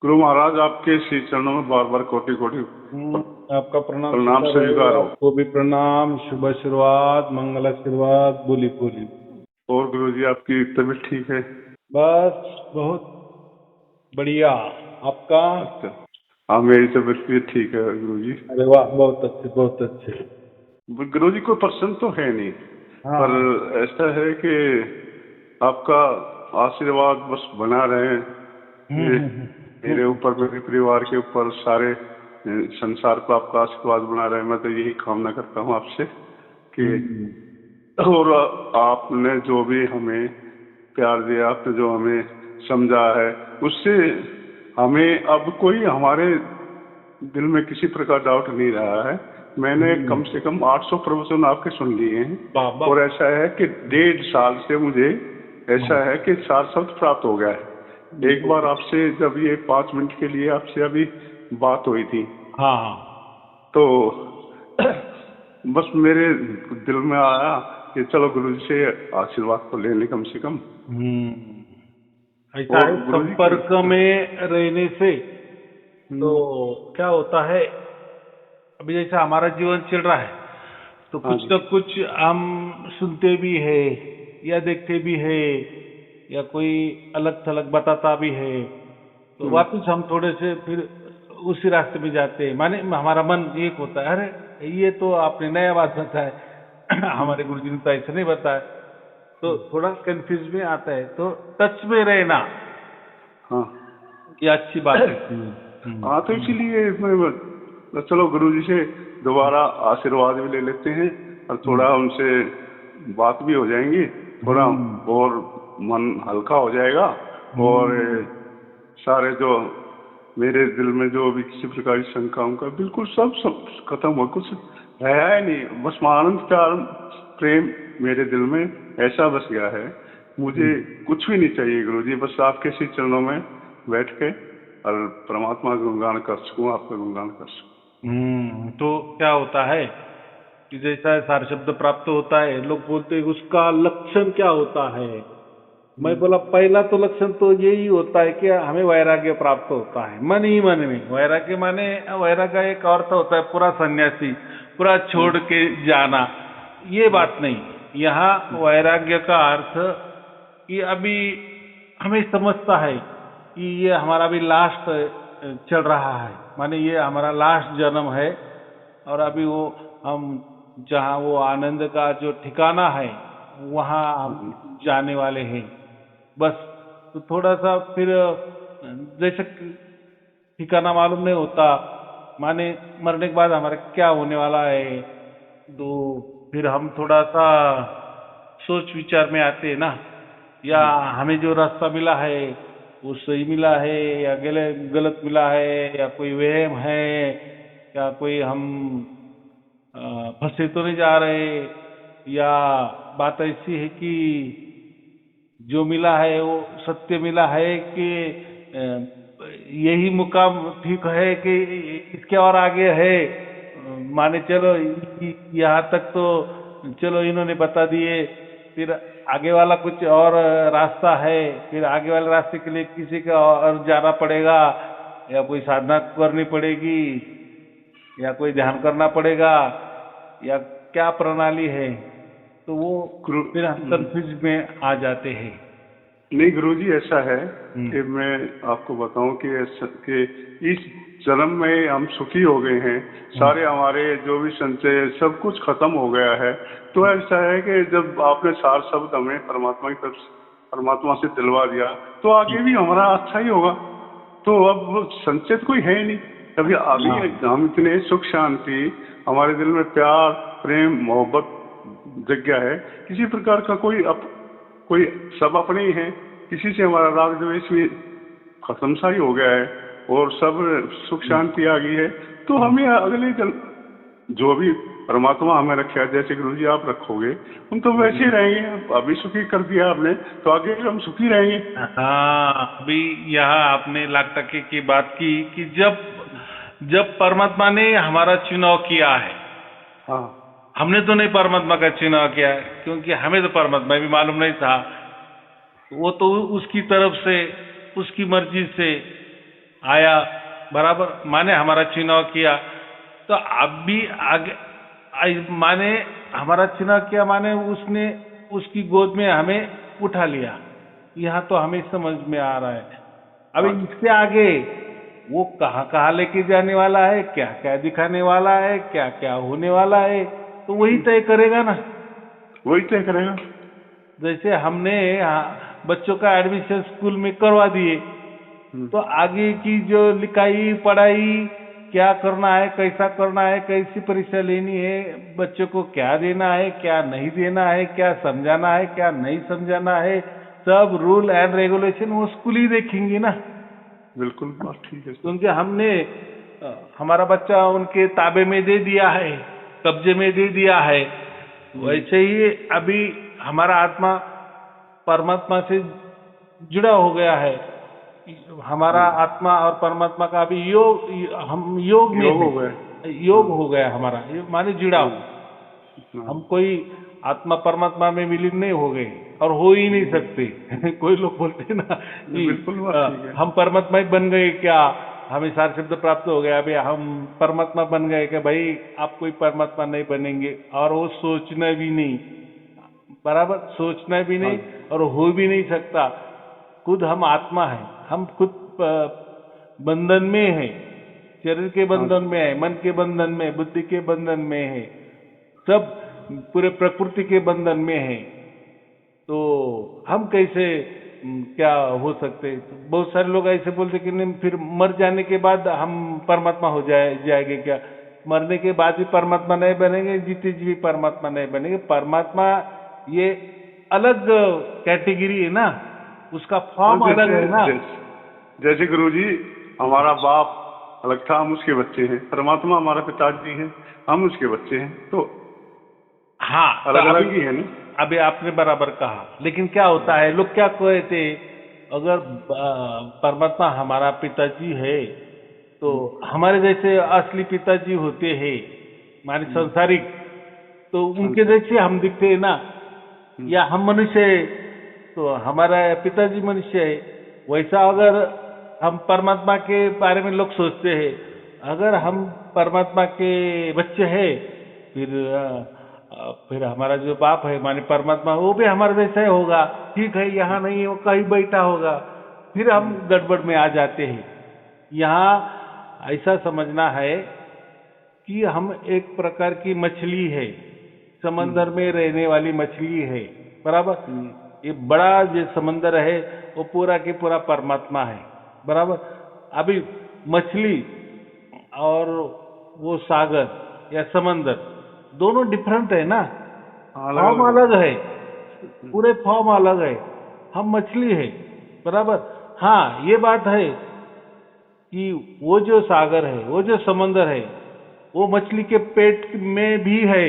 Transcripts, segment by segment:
गुरु महाराज आपके श्री चरणों में बार बार कोटि कोटि आपका प्रणाम स्वीकार हो। आपको भी प्रणाम, शुभ आशीर्वाद, मंगल आशीर्वाद, बोली बोली। और गुरु जी आपकी तबीयत ठीक है? बस बहुत बढ़िया। आपका? अच्छा, हाँ मेरी तबीयत भी ठीक है गुरु जी। अरे वाह, बहुत अच्छे बहुत अच्छे। गुरु जी कोई प्रश्न तो है नहीं, हाँ, पर ऐसा है कि आपका आशीर्वाद बस बना रहे। ये मेरे ऊपर, मेरे परिवार के ऊपर, सारे संसार को आपका आशीर्वाद बना रहे। मैं तो यही कामना करता हूँ आपसे कि और आपने जो भी हमें प्यार दिया, आपने जो हमें समझा है, उससे हमें अब कोई हमारे दिल में किसी प्रकार डाउट नहीं रहा है। मैंने कम से कम 800 प्रवचन आपके सुन लिए हैं और ऐसा है कि 1.5 साल से मुझे ऐसा है कि 4 शब्द प्राप्त हो गया है। एक बार आपसे जब ये 5 मिनट के लिए आपसे अभी बात हुई थी, हाँ, तो बस मेरे दिल में आया कि चलो गुरु जी से आशीर्वाद तो ले लें कम से कम। ऐसा और है, गुरु जी संपर्क में रहने से तो क्या होता है, अभी जैसा हमारा जीवन चल रहा है तो हाँ कुछ जी, न कुछ हम सुनते भी है या देखते भी है या कोई अलग थलग बताता भी है, तो वापस हम थोड़े से फिर उसी रास्ते में जाते हैं। माने हमारा मन एक होता है, अरे ये तो आपने नया बात बताया, हमारे गुरुजी ने तो ऐसा नहीं बताया, तो थोड़ा कंफ्यूज में आता है। तो टच में रहना हाँ ये अच्छी बात होती है। हाँ, तो इसीलिए मैं चलो गुरु जी से दोबारा आशीर्वाद भी ले लेते हैं और थोड़ा उनसे बात भी हो जाएंगी, थोड़ा और मन हल्का हो जाएगा। और सारे जो मेरे दिल में जो भी किसी प्रकार की शंका उनका बिल्कुल सब खत्म हो, कुछ रहा ही नहीं। बस आनंद प्यार प्रेम मेरे दिल में ऐसा बस गया है। मुझे कुछ भी नहीं चाहिए गुरु जी, बस आपके श्री चरणों में बैठ के और परमात्मा का गुणगान कर सकूं, आपका गुणगान कर सकूं। तो क्या होता है कि जैसा सार शब्द प्राप्त होता है, लोग बोलते हैं उसका लक्षण क्या होता है। मैं बोला पहला तो लक्षण तो यही होता है कि हमें वैराग्य प्राप्त होता है, मन ही मन में। वैराग्य माने, वैराग्य एक अर्थ होता है पूरा सन्यासी, पूरा छोड़ के जाना, ये बात नहीं। यहाँ वैराग्य का अर्थ कि अभी हमें समझता है कि ये हमारा भी लास्ट चल रहा है, माने ये हमारा लास्ट जन्म है और अभी वो हम जहाँ वो आनंद का जो ठिकाना है वहाँ हम जाने वाले हैं बस। तो थोड़ा सा फिर जैसे ठिकाना मालूम नहीं होता, माने मरने के बाद हमारा क्या होने वाला है, तो फिर हम थोड़ा सा सोच विचार में आते हैं ना, या हमें जो रास्ता मिला है वो सही मिला है या गलत मिला है, या कोई वहम है, या कोई हम फंसे तो नहीं जा रहे, या बात ऐसी है कि जो मिला है वो सत्य मिला है कि यही मुकाम ठीक है कि इसके और आगे है। माने चलो यहाँ तक तो चलो इन्होंने बता दिए, फिर आगे वाला कुछ और रास्ता है, फिर आगे वाले रास्ते के लिए किसी का और जाना पड़ेगा, या कोई साधना करनी पड़ेगी, या कोई ध्यान करना पड़ेगा, या क्या प्रणाली है, तो वो फिर हम कंफ्यूज में आ जाते हैं। नहीं गुरुजी, ऐसा है कि मैं आपको बताऊं कि कि इस जन्म में हम सुखी हो गए हैं, सारे हमारे जो भी संचय सब कुछ खत्म हो गया है। तो ऐसा है कि जब आपने सार शब्द हमें परमात्मा की तरफ, परमात्मा से दिलवा दिया, तो आगे भी हमारा अच्छा ही होगा। तो अब संचय कोई है ही नहीं। अभी हम इतने सुख शांति, हमारे दिल में प्यार प्रेम मोहब्बत जगह है, किसी प्रकार का कोई सब अपने ही हैं। किसी से हमारा राग द्वेष भी खत्म सा ही हो गया है और सब सुख शांति आ गई है। तो हमें अगले जो भी परमात्मा हमें रखा है, जैसे गुरु जी आप रखोगे, हम तो वैसे ही रहेंगे। अभी सुखी कर दिया आपने, तो आगे भी हम सुखी रहेंगे। हाँ, अभी यहाँ आपने लाख टके की बात की कि जब परमात्मा ने हमारा चुनाव किया है, हाँ, हमने तो नहीं परमात्मा का चुनाव किया है, क्योंकि हमें तो परमात्मा भी मालूम नहीं था। वो तो उसकी तरफ से, उसकी मर्जी से आया, बराबर, माने हमारा चुनाव किया, तो अब भी आगे माने हमारा चुनाव किया, माने उसने उसकी गोद में हमें उठा लिया। यहाँ तो हमें समझ में आ रहा है। अभी इससे आगे वो कहाँ कहाँ लेके जाने वाला है, क्या क्या दिखाने वाला है, क्या क्या होने वाला है, तो वही तय करेगा ना। वही तय करेगा। जैसे हमने बच्चों का एडमिशन स्कूल में करवा दिए, तो आगे की जो लिखाई पढ़ाई क्या करना है, कैसा करना है, कैसी परीक्षा लेनी है, बच्चों को क्या देना है, क्या नहीं देना है, क्या समझाना है, क्या नहीं समझाना है, सब रूल एंड रेगुलेशन वो स्कूल ही देखेंगे ना। बिल्कुल बात ठीक है सर। क्योंकि हमने हमारा बच्चा उनके ताबे में दे दिया है, कब्जे में दे दिया है। वैसे ही अभी हमारा आत्मा परमात्मा से जुड़ा हो गया है। हमारा आत्मा और परमात्मा का अभी हम योग में योग हो गया। योग हो गया हमारा, माने जुड़ा हो। हम कोई आत्मा परमात्मा में विलीन नहीं हो गए और हो ही नहीं सकते। कोई लोग बोलते हैं ना कि बिल्कुल बात ठीक है। हम परमात्मा ही बन गए क्या, हमें सार शब्द प्राप्त हो गया, अभी हम परमात्मा बन गए क्या? भाई आप कोई परमात्मा नहीं बनेंगे, और वो सोचना भी नहीं, बराबर, सोचना भी नहीं और हो भी नहीं सकता। खुद हम आत्मा है, हम खुद बंधन में है, शरीर के बंधन में है, मन के बंधन में, बुद्धि के बंधन में है, सब पूरे प्रकृति के बंधन में है। तो हम कैसे क्या हो सकते? बहुत सारे लोग ऐसे बोलते कि नहीं, फिर मर जाने के बाद हम परमात्मा हो जाएंगे क्या? मरने के बाद भी परमात्मा नहीं बनेंगे, जीते जी भी परमात्मा नहीं बनेंगे। परमात्मा ये अलग कैटेगरी है ना, उसका फॉर्म अलग है ना। जैसे गुरुजी हमारा बाप अलग था, हम उसके बच्चे हैं, परमात्मा हमारा पिताजी है, हम उसके बच्चे हैं, तो हाँ, अलग अलग ही है ना। अभी आपने बराबर कहा, लेकिन क्या होता है, लोग क्या कहते, अगर परमात्मा हमारा पिताजी है तो हमारे जैसे असली पिताजी होते हैं, माने संसारिक, तो उनके जैसे हम दिखते हैं ना, या हम मनुष्य है तो हमारा पिताजी मनुष्य है। वैसा अगर हम परमात्मा के बारे में लोग सोचते हैं, अगर हम परमात्मा के बच्चे हैं, फिर हमारा जो बाप है माने परमात्मा, वो भी हमारे जैसा ही होगा। ठीक है, यहाँ नहीं है, वो कहीं बैठा होगा। फिर हम गड़बड़ में आ जाते हैं। यहाँ ऐसा समझना है कि हम एक प्रकार की मछली है, समंदर में रहने वाली मछली है, बराबर। ये बड़ा जो समंदर है वो पूरा की पूरा परमात्मा है, बराबर। अभी मछली और वो सागर या समंदर दोनों डिफरेंट है ना, फॉर्म अलग है, पूरे फॉर्म अलग है। हम मछली है, बराबर। हाँ, ये बात है कि वो जो सागर है, वो जो समंदर है, वो मछली के पेट में भी है,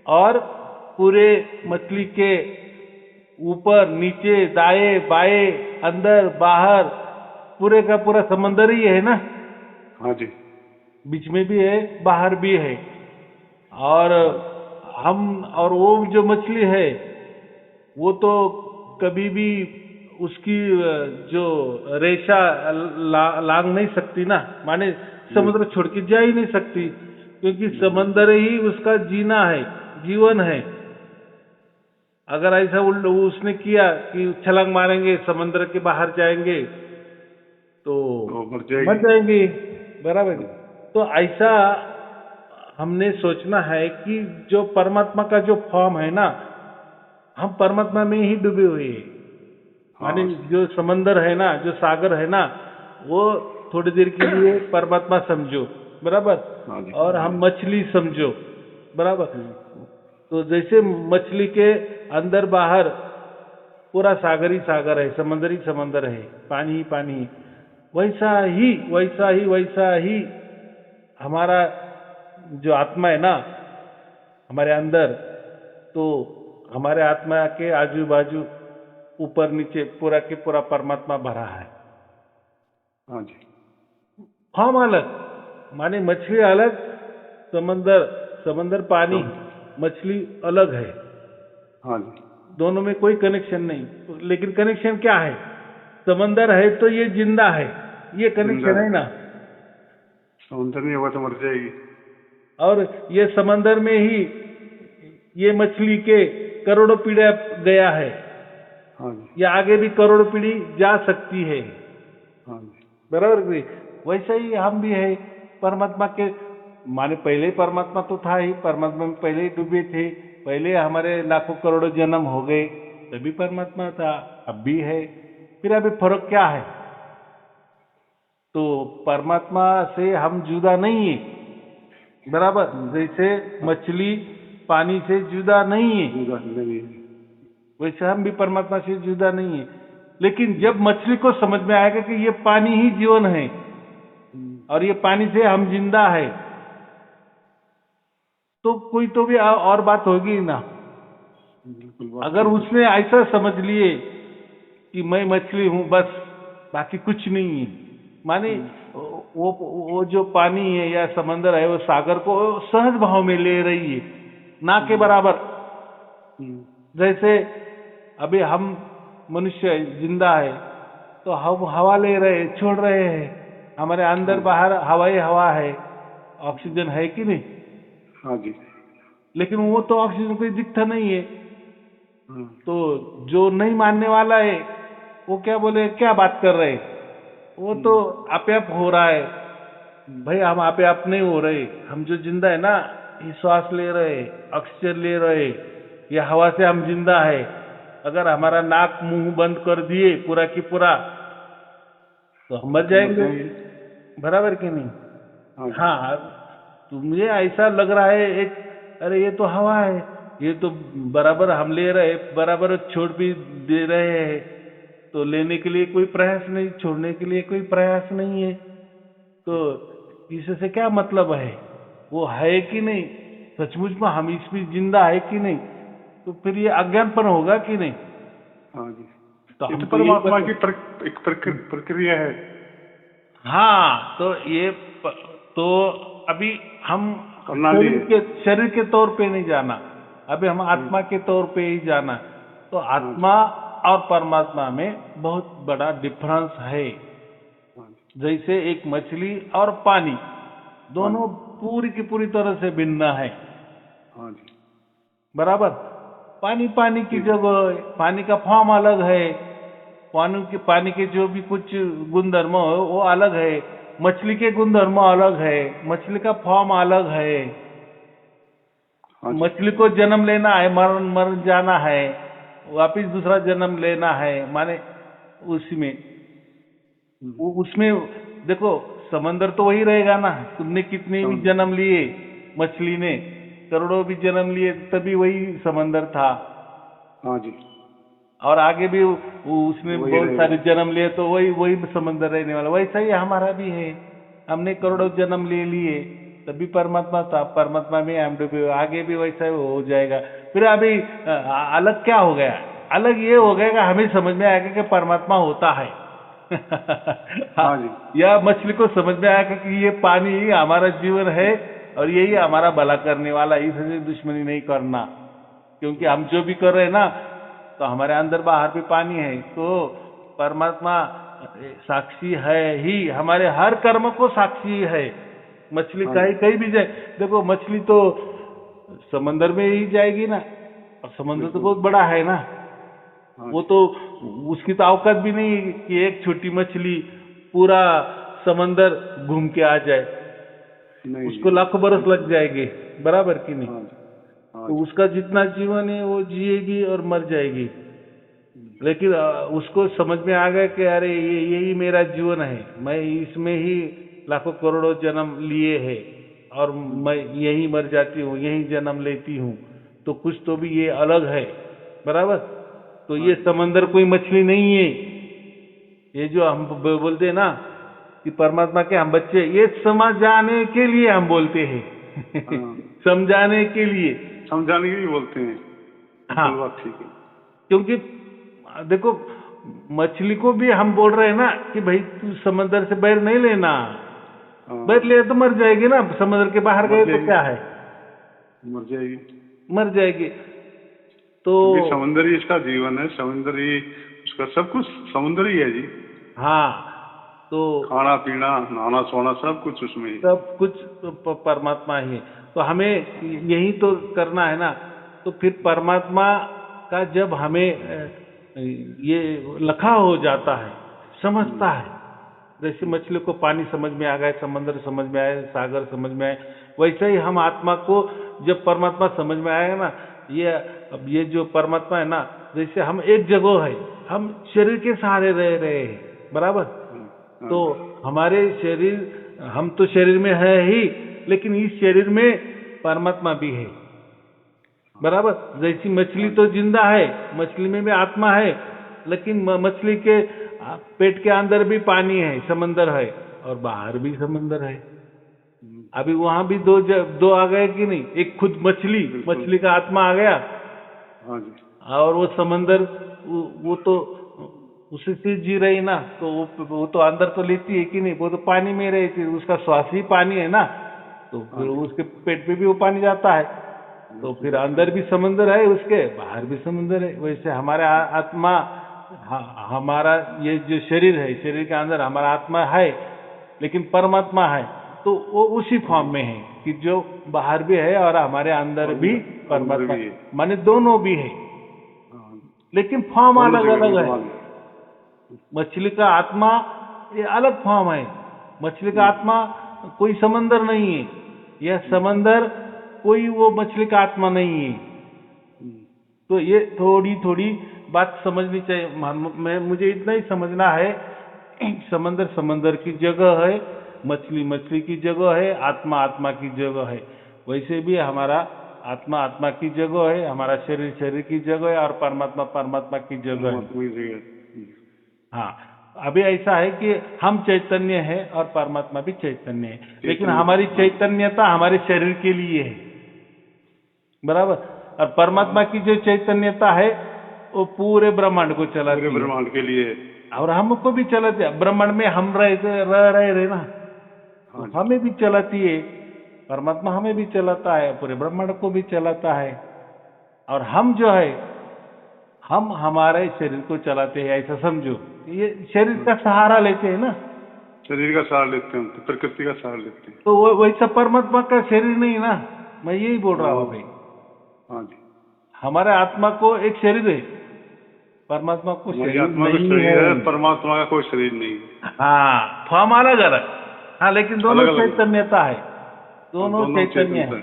और पूरे मछली के ऊपर नीचे दाएं बाएं अंदर बाहर पूरे का पूरा समंदर ही है ना। हाँ जी। बीच में भी है, बाहर भी है। और और वो जो मछली है वो तो कभी भी उसकी जो रेशा लांग नहीं सकती ना, माने समुद्र छोड़ के जा ही नहीं सकती, क्योंकि समंदर ही उसका जीना है, जीवन है। अगर ऐसा उसने किया कि छलांग मारेंगे समंदर के बाहर जाएंगे तो मर जाएंगे, बराबर। तो ऐसा हमने सोचना है कि जो परमात्मा का जो फॉर्म है ना, हम परमात्मा में ही डूबे हुए हैं। माने जो समंदर है ना, जो सागर है ना, वो थोड़ी देर के लिए परमात्मा समझो, बराबर, और हम मछली समझो, बराबर। तो जैसे मछली के अंदर बाहर पूरा सागर ही सागर है, समंदर ही समंदर है, पानी ही पानी, वैसा ही हमारा जो आत्मा है ना हमारे अंदर, तो हमारे आत्मा के आजू बाजू ऊपर नीचे पूरा के पूरा परमात्मा भरा है। हाँ जी। फॉर्म अलग, माने मछली अलग, समंदर पानी, मछली अलग है। हाँ जी। दोनों में कोई कनेक्शन नहीं, लेकिन कनेक्शन क्या है? समंदर है तो ये जिंदा है, ये कनेक्शन है ना। समुद्र नहीं होगा तो मर जाएगी। और ये समंदर में ही ये मछली के करोड़ों पीढ़ियां गया है, हाँ जी, या आगे भी करोड़ों पीढ़ी जा सकती है। हाँ जी, बराबर कि नहीं? वैसे ही हम भी है परमात्मा के माने, पहले ही परमात्मा तो था ही, परमात्मा में पहले ही डूबे थे, पहले हमारे लाखों करोड़ों जन्म हो गए, तभी परमात्मा था, अब भी है। फिर अभी फर्क क्या है? तो परमात्मा से हम जुदा नहीं है, बराबर जैसे मछली पानी से जुदा नहीं है, जुदा नहीं है। वैसे हम भी परमात्मा से जुदा नहीं है। लेकिन जब मछली को समझ में आएगा कि ये पानी ही जीवन है और ये पानी से हम जिंदा है, तो कोई तो भी और बात होगी ना। बिल्कुल बात अगर ठीक है। उसने ऐसा समझ लिए कि मैं मछली हूं बस, बाकी कुछ नहीं है, माने वो जो पानी है या समंदर है वो सागर को सहज भाव में ले रही है, ना के बराबर। जैसे अभी हम मनुष्य जिंदा है तो हम हवा ले रहे, छोड़ रहे हैं, हमारे अंदर बाहर हवा ही हवा है, ऑक्सीजन है कि नहीं? हाँ जी, लेकिन वो तो ऑक्सीजन कोई दिखता नहीं है। हाँ, तो जो नहीं मानने वाला है वो क्या बोले, क्या बात कर रहे, वो तो आपे आप हो रहा है। भाई हम आपे आप नहीं हो रहे, हम जो जिंदा है ना, ये श्वास ले रहे, ऑक्सीजन ले रहे, ये हवा से हम जिंदा है। अगर हमारा नाक मुंह बंद कर दिए पूरा की पूरा तो हम मर जाएंगे, बराबर कि नहीं? हाँ जी, हाँ, तुम्हें ऐसा लग रहा है एक, अरे ये तो हवा है, ये तो बराबर हम ले रहे, बराबर छोड़ भी दे रहे हैं, तो लेने के लिए कोई प्रयास नहीं, छोड़ने के लिए कोई प्रयास नहीं है, तो इससे क्या मतलब है? वो है कि नहीं, सचमुच में हम इसमें जिंदा है कि नहीं? तो फिर ये अज्ञानपन होगा कि नहीं? हाँ जी। तो ये हम तो तो यही परमात्मा बता- की एक प्रक्रिया है। हाँ, तो ये तो अभी हम प्रणाली है। शरीर के तौर पे नहीं जाना, अभी हम आत्मा के तौर पे ही जाना। तो आत्मा और परमात्मा में बहुत बड़ा डिफरेंस है। हाँ जी, जैसे एक मछली और पानी दोनों पूरी की पूरी तरह से भिन्न है, हाँ जी, बराबर। पानी पानी की जगह, पानी का फॉर्म अलग है, पानी के जो भी कुछ गुणधर्म हो वो अलग है, मछली के गुणधर्म अलग है, मछली का फॉर्म अलग है। हाँ जी, मछली को जन्म लेना है, मर मर जाना है, वापिस दूसरा जन्म लेना है, माने उसमें उसमें देखो समंदर तो वही रहेगा ना, तुमने कितने भी जन्म लिए, मछली ने करोड़ों भी जन्म लिए तभी वही समंदर था, हाँ जी, और आगे भी उसने वही बहुत रहेगा। सारे जन्म लिए तो वही वही समंदर रहने वाला। वैसा ही हमारा भी है, हमने करोड़ों जन्म ले लिए तभी परमात्मा था, परमात्मा में हम डूबे, आगे भी वैसा ही हो जाएगा। फिर अभी अलग क्या हो गया? अलग ये हो गया कि हमें समझ में आएगा कि परमात्मा होता है। हाँ जी, या मछली को समझ में आएगा कि ये पानी ही हमारा जीवन है और यही हमारा भला करने वाला, इससे दुश्मनी नहीं करना, क्योंकि हम जो भी कर रहे हैं ना, तो हमारे अंदर बाहर भी पानी है, तो परमात्मा साक्षी है ही, हमारे हर कर्म को साक्षी है। मछली कहीं कहीं भी जाए, देखो मछली तो समंदर में ही जाएगी ना, और समंदर तो बहुत बड़ा है ना, वो तो उसकी तो औकात भी नहीं है कि एक छोटी मछली पूरा समंदर घूम के आ जाए, नहीं, उसको लाखों बरस लग जाएंगे, बराबर कि नहीं? हाँ जी, हाँ तो जी, उसका जितना जीवन है वो जिएगी और मर जाएगी, लेकिन उसको समझ में आ गया कि अरे यही मेरा जीवन है, मैं इसमें ही लाखों करोड़ों जन्म लिए हैं और मैं यही मर जाती हूँ, यही जन्म लेती हूँ, तो कुछ तो भी ये अलग है, बराबर। तो ये समंदर कोई मछली नहीं है, ये जो हम बोलते हैं ना कि परमात्मा के हम बच्चे, ये समझाने के लिए हम बोलते हैं। समझाने के लिए, समझाने के लिए बोलते हैं। हाँ, बिल्कुल बात ठीक है। क्योंकि देखो मछली को भी हम बोल रहे हैं ना कि भाई तू समंदर से बैर नहीं लेना, बैर ले तो मर जाएगी ना, समुद्र के बाहर गए तो क्या है, मर जाएगी, मर जाएगी। तो क्योंकि समुद्र ही इसका जीवन है, समुद्र ही उसका सब कुछ, समुद्र ही है जी। हाँ, तो तो खाना पीना नहाना सोना सब कुछ उसमें ही। सब कुछ परमात्मा ही है। तो हमें यही तो करना है ना। तो फिर परमात्मा का जब हमें ये लखा हो जाता है, समझता है, जैसे मछली को पानी समझ में आ गया, समंदर समझ में आए, सागर समझ में आए, वैसे ही हम आत्मा को जब परमात्मा समझ में आएगा ना, अब ये जो परमात्मा है ना, जैसे हम एक जगह है, हम शरीर के सहारे रह रहे हैं, बराबर। तो हमारे शरीर, हम तो शरीर में है ही, लेकिन इस शरीर में परमात्मा भी है, बराबर। जैसी मछली तो जिंदा है, मछली में भी आत्मा है, लेकिन मछली के पेट के अंदर भी पानी है, समंदर है, और बाहर भी समंदर है। अभी वहां भी दो आ गए कि नहीं, एक खुद मछली का आत्मा आ गया। हाँ जी। और वो समंदर, वो तो उसी से जी रही ना, तो वो तो अंदर तो लेती है कि नहीं, वो तो पानी में रहती है, उसका श्वास ही पानी है ना, तो फिर उसके पेट में भी वो पानी जाता है, तो फिर अंदर भी समंदर है, उसके बाहर भी समंदर है। वैसे हमारा आत्मा, हमारा ये जो शरीर है, शरीर के अंदर हमारा आत्मा है, लेकिन परमात्मा है तो वो उसी फॉर्म में है कि जो बाहर भी है और हमारे अंदर भी परमात्मा, माने दोनों भी है, लेकिन फॉर्म अलग अलग है। मछली का आत्मा ये अलग फॉर्म है। मछली का आत्मा कोई समंदर नहीं है, यह समंदर कोई वो मछली का आत्मा नहीं है। तो ये थोड़ी थोड़ी बात समझनी चाहिए। मुझे इतना ही समझना है, समंदर समंदर की जगह है, मछली मछली की जगह है, आत्मा आत्मा की जगह है। वैसे भी हमारा आत्मा आत्मा की जगह है, हमारा शरीर शरीर की जगह है, और परमात्मा परमात्मा की जगह है। हाँ, अभी ऐसा है कि हम चैतन्य है और परमात्मा भी चैतन्य है, लेकिन हमारी चैतन्यता हमारे शरीर के लिए है, बराबर। और परमात्मा की जो चैतन्यता है वो पूरे ब्रह्मांड को चलाती है, ब्रह्मांड के लिए, और हमको भी चलाती है। ब्रह्मांड में हम रह रहे ना, तो हमें भी चलाती है। परमात्मा हमें भी चलाता है, पूरे ब्रह्मांड को भी चलाता है। और हम जो है, हम हमारे शरीर को चलाते हैं, ऐसा समझो। ये शरीर का सहारा लेते हैं ना, शरीर का सहारा लेते हैं, प्रकृति का सहारा लेते हैं। तो वैसा परमात्मा का शरीर नहीं ना, मैं यही बोल रहा हूँ भाई। हाँ जी, हमारे आत्मा को एक शरीर है, परमात्मा को शरीर नहीं है, परमात्मा का कोई शरीर नहीं है। हाँ, फॉर्म अलग अलग, हाँ, लेकिन दोनों चैतन्यता है, दोनों चैतन्य है।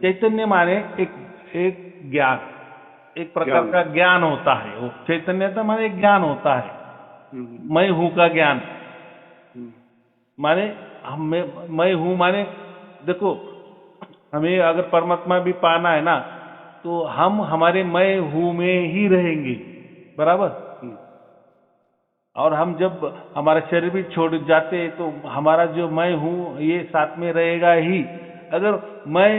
चैतन्य माने एक ज्ञान, एक प्रकार का ज्ञान होता है। वो चैतन्यता माने एक ज्ञान होता है, मैं हूं का ज्ञान। माने मैं हूं माने, देखो, हमें अगर परमात्मा भी पाना है ना, तो हम हमारे मैं हूं में ही रहेंगे, बराबर। और हम जब हमारा शरीर भी छोड़ जाते हैं, तो हमारा जो मैं हूं ये साथ में रहेगा ही। अगर मैं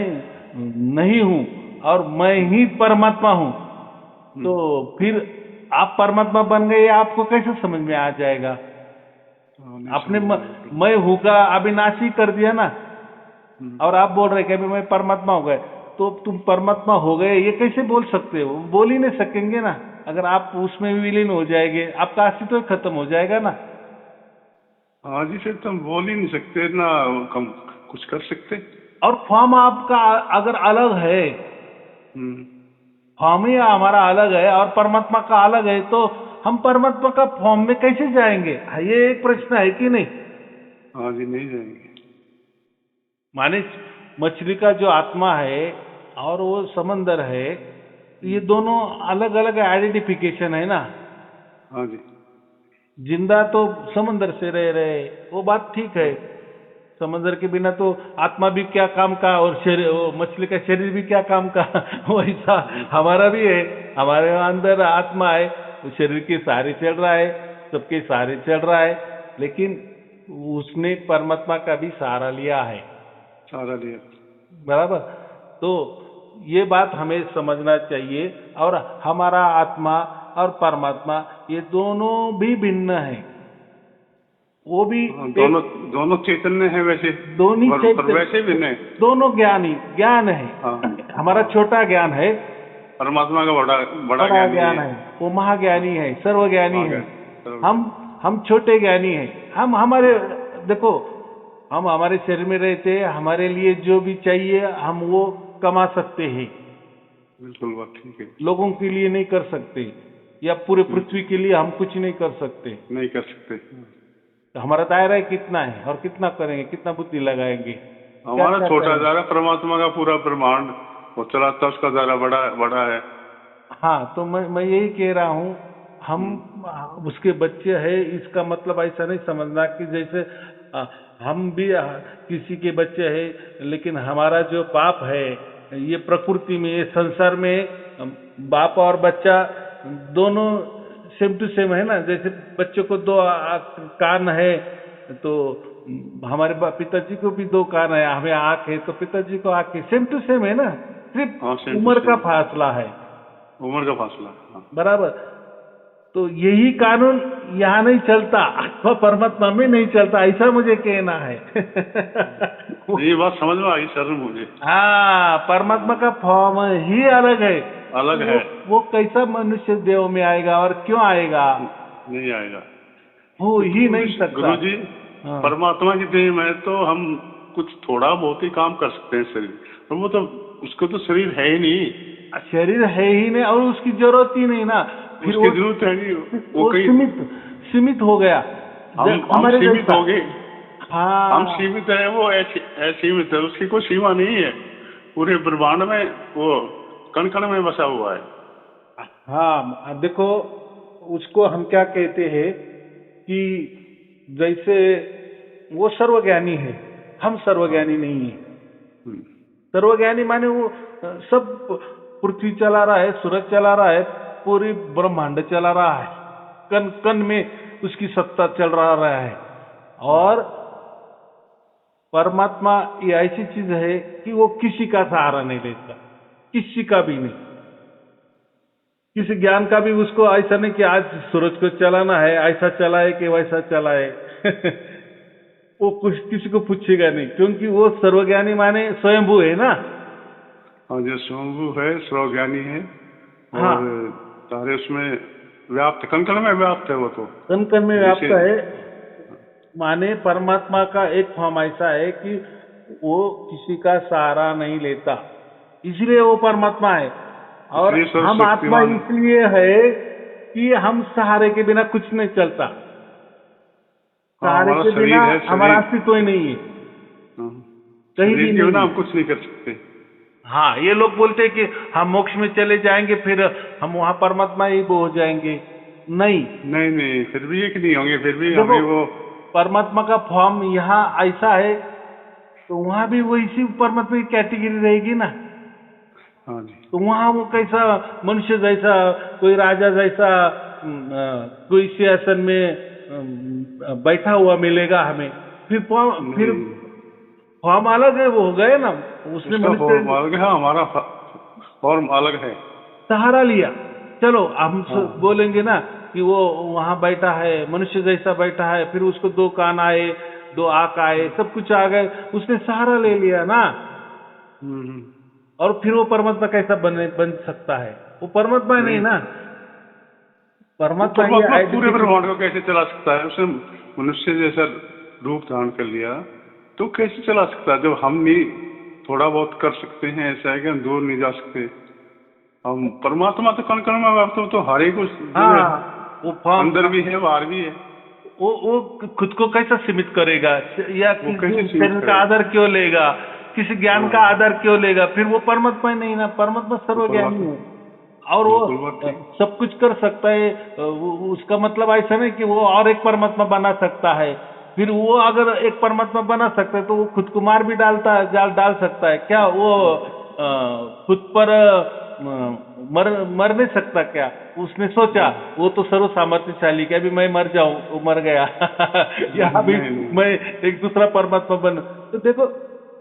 नहीं हूं और मैं ही परमात्मा हूं, तो फिर आप परमात्मा बन गए, आपको कैसे समझ में आ जाएगा? आपने मैं हूं का अविनाशी कर दिया ना, और आप बोल रहे कि अभी मैं परमात्मा हो गए, तो तुम परमात्मा हो गए ये कैसे बोल सकते हो? बोल ही नहीं सकेंगे ना। अगर आप उसमें विलीन हो जाएंगे, आपका अस्तित्व खत्म हो जाएगा ना। हाँ जी, फिर तो हम बोल ही नहीं सकते ना, हम कुछ कर सकते। और फॉर्म आपका अगर अलग है, फॉर्म ही हमारा अलग है और परमात्मा का अलग है, तो हम परमात्मा का फॉर्म में कैसे जाएंगे? ये एक प्रश्न है कि नहीं? हाँ जी, नहीं जाएंगे। माने मछली का जो आत्मा है और वो समंदर है, ये दोनों अलग अलग आइडेंटिफिकेशन है ना। हाँ जी, जिंदा तो समंदर से रह रहे, वो बात ठीक है। समंदर के बिना तो आत्मा भी क्या काम का, और शरीर, मछली का शरीर भी क्या काम का। वैसा हमारा भी है, हमारे अंदर आत्मा है, तो शरीर के सहारे चल रहा है, सबके सहारे चल रहा है, लेकिन उसने परमात्मा का भी सहारा लिया है, सहारा लिया, बराबर। तो ये बात हमें समझना चाहिए। और हमारा आत्मा और परमात्मा ये दोनों भी भिन्न है, वो भी दोनों चैतन्य है, वैसे दोनों पर वैसे भिन्न है, दोनों ज्ञान है। हमारा छोटा ज्ञान है, परमात्मा का बड़ा ज्ञान है, वो महाज्ञानी है, सर्वज्ञानी है। हम छोटे ज्ञानी हैं। हम हमारे देखो, हम हमारे शरीर में रहते हैं, हमारे लिए जो भी चाहिए हम वो कमा सकते हैं, बिल्कुल बात ठीक है। लोगों के लिए नहीं कर सकते, या पूरे पृथ्वी के लिए हम कुछ नहीं कर सकते। नहीं कर सकते। तो हमारा दायरा कितना है और कितना करेंगे, कितना बुद्धि लगाएंगे? हमारा क्या छोटा करेंगे? दायरा, परमात्मा का पूरा ब्रह्मांड वो चलाता, उसका दायरा बड़ा बड़ा है। हाँ, तो मैं यही कह रहा हूँ, हम उसके बच्चे हैं, इसका मतलब ऐसा नहीं समझना कि जैसे हम भी किसी के बच्चे हैं, लेकिन हमारा जो पाप है ये प्रकृति में, ये संसार में बाप और बच्चा दोनों सेम टू सेम है ना। जैसे बच्चों को दो कान है, तो हमारे पिताजी को भी दो कान है, हमें आँख है, तो पिताजी को आँख है, सेम टू सेम है ना, सिर्फ हाँ, same to उम्र का same। फासला है। उम्र का फासला। हाँ। बराबर। तो यही कानून यहाँ नहीं चलता, अथवा परमात्मा में नहीं चलता, ऐसा मुझे कहना है। ये बात समझ में आई सर मुझे। हाँ, परमात्मा का फॉर्म ही अलग है। अलग है। वो कैसा मनुष्य देव में आएगा और क्यों आएगा? नहीं आएगा, हो ही नहीं सकता। गुरुजी। हाँ। परमात्मा की देह में तो हम कुछ थोड़ा बहुत ही काम कर सकते हैं शरीर, और वो तो उसको तो शरीर है ही नहीं। शरीर है ही नहीं और उसकी जरूरत ही नहीं ना, फिर उसकी जरूरत है नहीं। वो सीमित हो गया। हम सीमित हो गए। हाँ, हम सीमित है, वो असीमित है, उसकी कोई सीमा नहीं है। पूरे ब्रह्मांड में वो कण कण में बसा हुआ है। हाँ, देखो उसको हम क्या कहते हैं कि जैसे वो सर्वज्ञानी है, हम सर्वज्ञानी नहीं है। सर्वज्ञानी माने वो सब पृथ्वी चला रहा है, सूरज चला रहा है, पूरी ब्रह्मांड चला रहा है, कण कण में उसकी सत्ता चल रहा है। और परमात्मा ये ऐसी चीज है कि वो किसी का सहारा नहीं लेता, किसी का भी नहीं, किसी ज्ञान का भी उसको ऐसा नहीं कि आज सूरज को चलाना है, ऐसा चलाए कि वैसा चलाए। वो कुछ किसी को पूछेगा नहीं, क्योंकि वो सर्वज्ञानी माने स्वयंभू है ना। हाँ, जो स्वयंभू है, सर्वज्ञानी है। हाँ, और सारे उसमें व्याप्त, कण कण में व्याप्त है। वो तो कण कण में व्याप्त है, माने परमात्मा का एक फॉर्म ऐसा है कि वो किसी का सहारा नहीं लेता, इसलिए वो परमात्मा है। और हम आत्मा इसलिए है कि हम सहारे के बिना कुछ नहीं चलता, सहारे के बिना हमारा अस्तित्व ही नहीं है, कहीं भी नहीं। हम कुछ नहीं कर सकते। हाँ, ये लोग बोलते हैं कि हम मोक्ष में चले जाएंगे, फिर हम वहाँ परमात्मा ही हो जाएंगे। नहीं नहीं, फिर भी एक नहीं होंगे, फिर भी हमें वो परमात्मा का फॉर्म यहाँ ऐसा है, तो वहाँ भी वो इसी परमात्मा की कैटेगरी रहेगी ना। हाँ जी। तो वहाँ वो कैसा मनुष्य जैसा, कोई राजा जैसा, कोई सिंहासन में बैठा हुआ मिलेगा हमें, फिर फॉर्म अलग है, वो हो गए ना, उसने मनुष्य अलग है, हमारा फॉर्म अलग है। सहारा लिया। चलो हम बोलेंगे ना कि वो वहाँ बैठा है, मनुष्य जैसा बैठा है, फिर उसको दो कान आए, दो आँख आए, सब कुछ आ गए, उसने सहारा ले लिया ना। और फिर वो परमात्मा कैसा बन सकता है? वो परमात्मा नहीं ना। परमात्मा पूरे ब्रह्मांड को कैसे चला सकता है? उसने मनुष्य जैसा रूप धारण कर लिया, तो कैसे चला सकता है? जब हम नहीं थोड़ा बहुत कर सकते हैं, ऐसा है कि हम दूर नहीं जा सकते। हम परमात्मा तो कण कण में व्याप्त, तो हर एक वो अंदर भी है, बाहर भी है। वो खुद को कैसा सीमित करेगा, या किसी शरीर का आदर क्यों लेगा, किसी ज्ञान का आदर क्यों लेगा? फिर वो परमात्मा ही नहीं ना। परमात्मा सर्वज्ञानी है और वो सब कुछ कर सकता है। उसका मतलब ऐसा नहीं कि वो और एक परमात्मा बना सकता है। फिर वो अगर एक परमात्मा बना सकता है तो वो खुद को मार भी डाल सकता है क्या? वो खुद पर मर नहीं सकता क्या? उसने सोचा, वो तो सर्व सामर्थ्यशाली क्या, अभी मैं मर जाऊं, वो मर गया। यहाँ भी मैं एक दूसरा परमात्मा बन। तो देखो,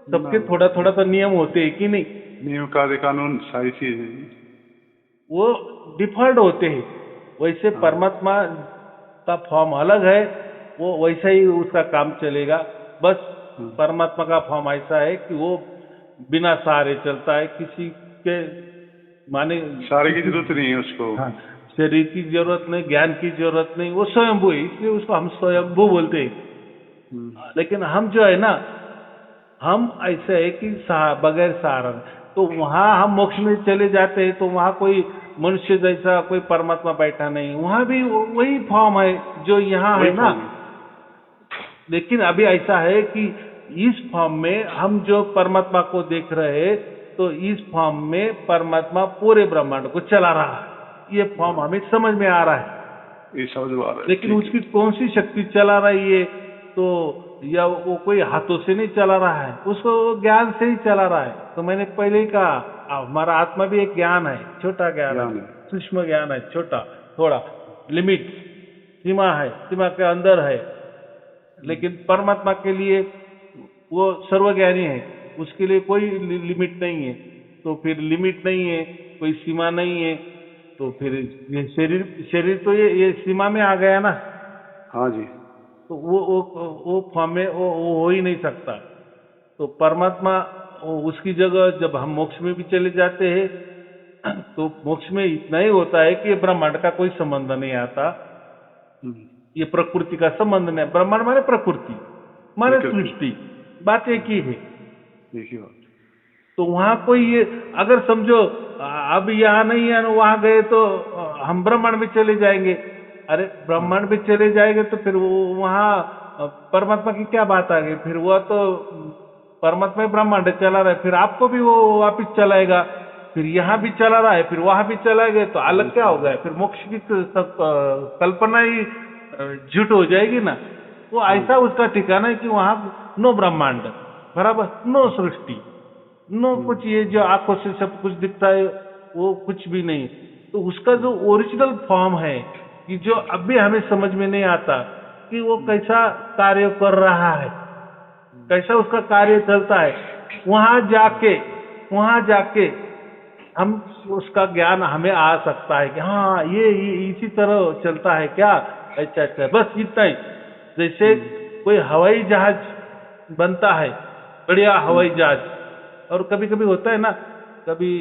सबके थोड़ा थोड़ा तो नियम होते हैं कि नहीं? नियम कानून सारी चीजें वो डिफॉल्ट होते हैं। वैसे परमात्मा का फॉर्म अलग है, वो वैसा ही उसका काम चलेगा। बस परमात्मा का फॉर्म ऐसा है कि वो बिना सहारे चलता है, किसी के माने सहारे की जरूरत नहीं है उसको। हाँ, शरीर की जरूरत नहीं, ज्ञान की जरूरत नहीं, वो स्वयंभू है, इसलिए उसको हम स्वयंभू बोलते हैं। लेकिन हम जो है ना, हम ऐसे है कि बगैर सहारा, तो वहां हम मोक्ष में चले जाते हैं तो वहां कोई मनुष्य जैसा कोई परमात्मा बैठा नहीं, वहां भी वही फॉर्म है जो यहाँ है ना। लेकिन अभी ऐसा है कि इस फॉर्म में हम जो परमात्मा को देख रहे हैं, तो इस फॉर्म में परमात्मा पूरे ब्रह्मांड को चला रहा है, ये फॉर्म हमें समझ में आ रहा है, ये समझ में आ रहा है। लेकिन उसकी कौन सी शक्ति चला रही है, तो या वो कोई हाथों से नहीं चला रहा है, उसको ज्ञान से ही चला रहा है। तो मैंने पहले ही कहा, हमारा आत्मा भी एक ज्ञान है, छोटा ज्ञान है, सूक्ष्म ज्ञान है, छोटा, थोड़ा लिमिट, सीमा है, सीमा के अंदर है। लेकिन परमात्मा के लिए वो सर्वज्ञानी है, उसके लिए कोई लिमिट नहीं है। तो फिर लिमिट नहीं है, कोई सीमा नहीं है, तो फिर ये शरीर तो ये सीमा में आ गया ना। हाँ जी। तो वो फॉर्म में वो हो ही नहीं सकता। तो परमात्मा उसकी जगह जब हम मोक्ष में भी चले जाते हैं, तो मोक्ष में इतना ही होता है कि ब्रह्मांड का कोई संबंध नहीं आता, ये प्रकृति का संबंध नहीं। ब्रह्मांड माने प्रकृति, माने सृष्टि, बात एक ही है। तो वहां कोई ये अगर समझो अब यहाँ नहीं है, वहां गए तो हम ब्रह्मांड में चले जाएंगे। अरे ब्रह्मांड में चले जाएंगे तो फिर वहां परमात्मा की क्या बात आ गई? फिर वो तो परमात्मा ब्रह्मांड चला रहा है, फिर आपको भी वो वापिस चलाएगा, फिर यहाँ भी चला रहा है, फिर वहां भी चलाएगा, तो अलग क्या हो गया? फिर मोक्ष की कल्पना ही झूठ हो जाएगी ना। वो ऐसा उसका ठिकाना है कि वहां नो ब्रह्मांड, बराबर, नो सृष्टि, नो कुछ, ये जो आंखों से सब कुछ दिखता है वो कुछ भी नहीं। तो उसका जो ओरिजिनल फॉर्म है, कि जो अभी हमें समझ में नहीं आता कि वो कैसा कार्य कर रहा है, कैसा उसका कार्य चलता है, वहां जाके हम उसका ज्ञान हमें आ सकता है कि हाँ ये इसी तरह चलता है क्या। अच्छा, बस इतना ही। जैसे कोई हवाई जहाज बनता है, बढ़िया हवाई जहाज, और कभी कभी होता है ना, कभी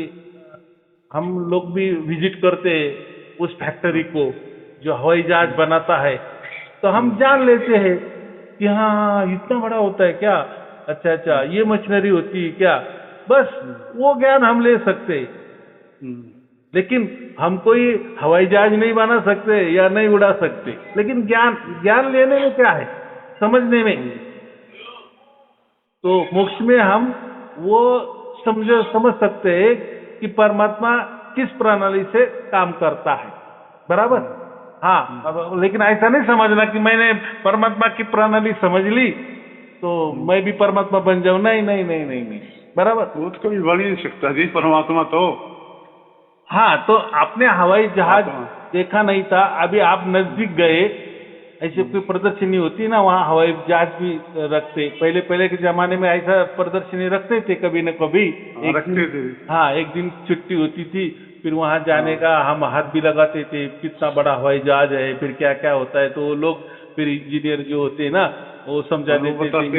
हम लोग भी विजिट करते हैं उस फैक्ट्री को जो हवाई जहाज बनाता है, तो हम जान लेते हैं कि हाँ इतना बड़ा होता है क्या, अच्छा ये मशीनरी होती है क्या, बस वो ज्ञान हम ले सकते हैं। लेकिन हम कोई हवाई जहाज नहीं बना सकते या नहीं उड़ा सकते, लेकिन ज्ञान लेने में क्या है, समझने में। तो मोक्ष में हम वो समझ सकते हैं कि परमात्मा किस प्रणाली से काम करता है, बराबर। हाँ, लेकिन ऐसा नहीं समझना कि मैंने परमात्मा की प्रणाली समझ ली तो मैं भी परमात्मा बन जाऊं, नहीं, बराबर। वो तो कभी बन ही नहीं सकता जी परमात्मा तो। हाँ, तो आपने हवाई जहाज देखा नहीं था, अभी आप नजदीक गए, ऐसे कोई प्रदर्शनी होती ना, वहाँ हवाई जहाज भी रखते, पहले के जमाने में ऐसा प्रदर्शनी रखते थे कभी न कभी, रखते थे। हाँ, एक दिन छुट्टी होती थी, फिर वहाँ जाने का हम हाथ भी लगाते थे, कितना बड़ा हवाई जहाज है, फिर क्या क्या होता है। तो लोग फिर इंजीनियर जो होते हैं ना, वो समझा देते थे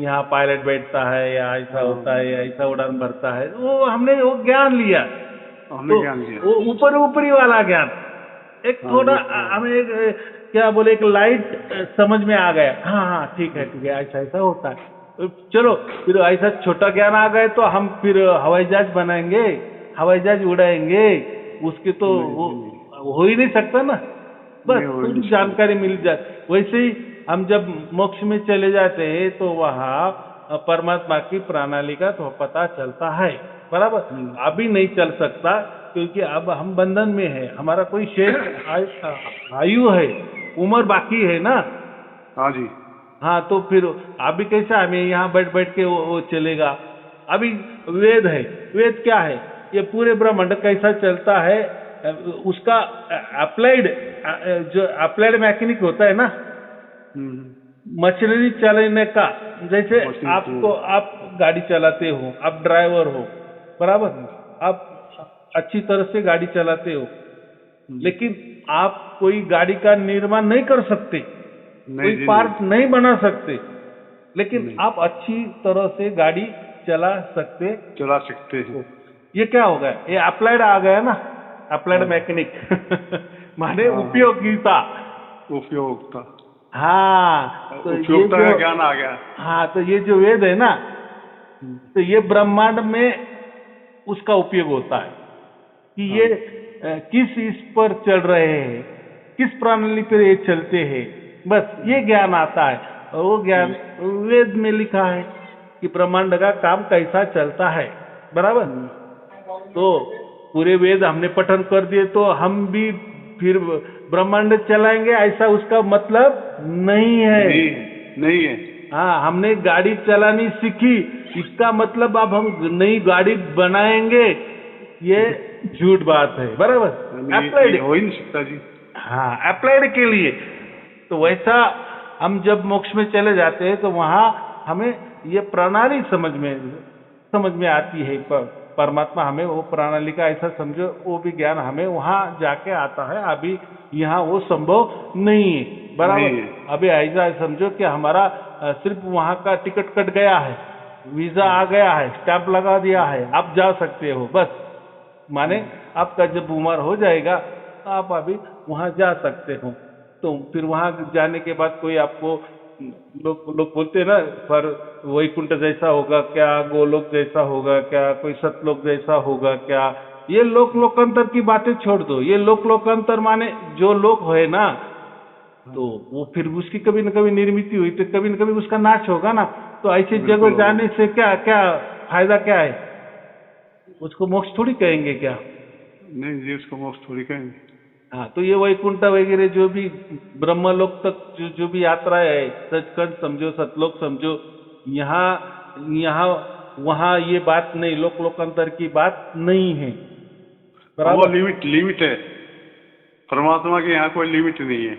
यहाँ पायलट बैठता है, या ऐसा होता है, या ऐसा उड़ान भरता है। वो हमने वो ज्ञान लिया, वो ऊपरी वाला ज्ञान, एक थोड़ा हमें क्या बोले, एक लाइट समझ में आ गया, हाँ ठीक है ऐसा होता है। चलो फिर ऐसा छोटा ज्ञान आ गए तो हम फिर हवाई जहाज बनाएंगे, हवाई जहाज उड़ाएंगे, उसके तो हो ही नहीं सकता ना, बस थोड़ी जानकारी मिल जाए। वैसे ही हम जब मोक्ष में चले जाते हैं तो वहाँ परमात्मा की प्रणाली का तो पता चलता है, बराबर। अभी नहीं चल सकता क्योंकि अब हम बंधन में है, हमारा कोई शेष आयु है, उम्र बाकी है ना। हाँ जी। हाँ, तो फिर अभी कैसा हमें यहाँ बैठ के वो चलेगा। अभी वेद है, वेद क्या है, ये पूरे ब्रह्मांड कैसा चलता है उसका अप्लाइड मैकेनिक होता है ना, मशीनरी चलाने का। जैसे आप गाड़ी चलाते हो, आप ड्राइवर हो, बराबर, आप अच्छी तरह से गाड़ी चलाते हो, लेकिन आप कोई गाड़ी का निर्माण नहीं कर सकते, कोई पार्ट नहीं बना सकते, लेकिन आप अच्छी तरह से गाड़ी चला सकते हो। ये क्या हो गया, ये अप्लाइड आ गया ना। अप्लाइड मैकेनिक माने उपयोगिता। उपयोगिता। हाँ, तो ये उपयोगिता का जो, ज्ञान आ गया। हाँ, तो ये जो वेद है ना, तो ये ब्रह्मांड में उसका उपयोग होता है कि ये किस इस पर चल रहे हैं, किस प्रणाली पर ये चलते हैं, बस ये ज्ञान आता है। और वो ज्ञान वेद में लिखा है कि ब्रह्मांड का काम कैसा चलता है, बराबर। तो पूरे वेद हमने पठन कर दिए तो हम भी फिर ब्रह्मांड चलाएंगे, ऐसा उसका मतलब नहीं है। नहीं है। हाँ, हमने गाड़ी चलानी सीखी, इसका मतलब अब हम नई गाड़ी बनाएंगे, ये झूठ बात है, बराबर। अप्लाइड हो ही नहीं सकता जी। हाँ, अप्लाइड के लिए तो वैसा हम जब मोक्ष में चले जाते हैं तो वहां हमें ये प्रणाली समझ में आती है। परमात्मा हमें वो प्रणाली का ऐसा समझो, वो भी ज्ञान हमें वहां जाके आता है। अभी यहाँ वो संभव नहीं है, बराबर। अभी ऐसा समझो कि हमारा सिर्फ वहां का टिकट कट गया है, वीजा आ गया है, स्टैंप लगा दिया है, आप जा सकते हो, बस। माने आपका जब उम्र हो जाएगा तो आप अभी वहां जा सकते हो। तो फिर वहां जाने के बाद कोई आपको, लोग बोलते हैं ना, पर वैकुंठ जैसा होगा क्या, गोलोक जैसा होगा क्या, कोई सतलोक जैसा होगा क्या, ये लोकांतर की बातें छोड़ दो। ये लोकांतर माने जो लोक है ना, तो वो फिर उसकी कभी न कभी निर्मित हुई तो कभी न कभी उसका नाश होगा ना। तो ऐसी जगह जाने से क्या क्या फायदा क्या है? उसको मोक्ष थोड़ी कहेंगे क्या? नहीं जी, उसको मोक्ष थोड़ी कहेंगे। हाँ, तो ये वैकुंठ वगैरह जो भी ब्रह्मलोक तक जो भी यात्रा है, सचखंड समझो, सतलोक समझो, यहाँ वहाँ ये बात नहीं, लोकांतर की बात नहीं है, वो बराबर। लिमिट है। परमात्मा के यहाँ कोई लिमिट नहीं है।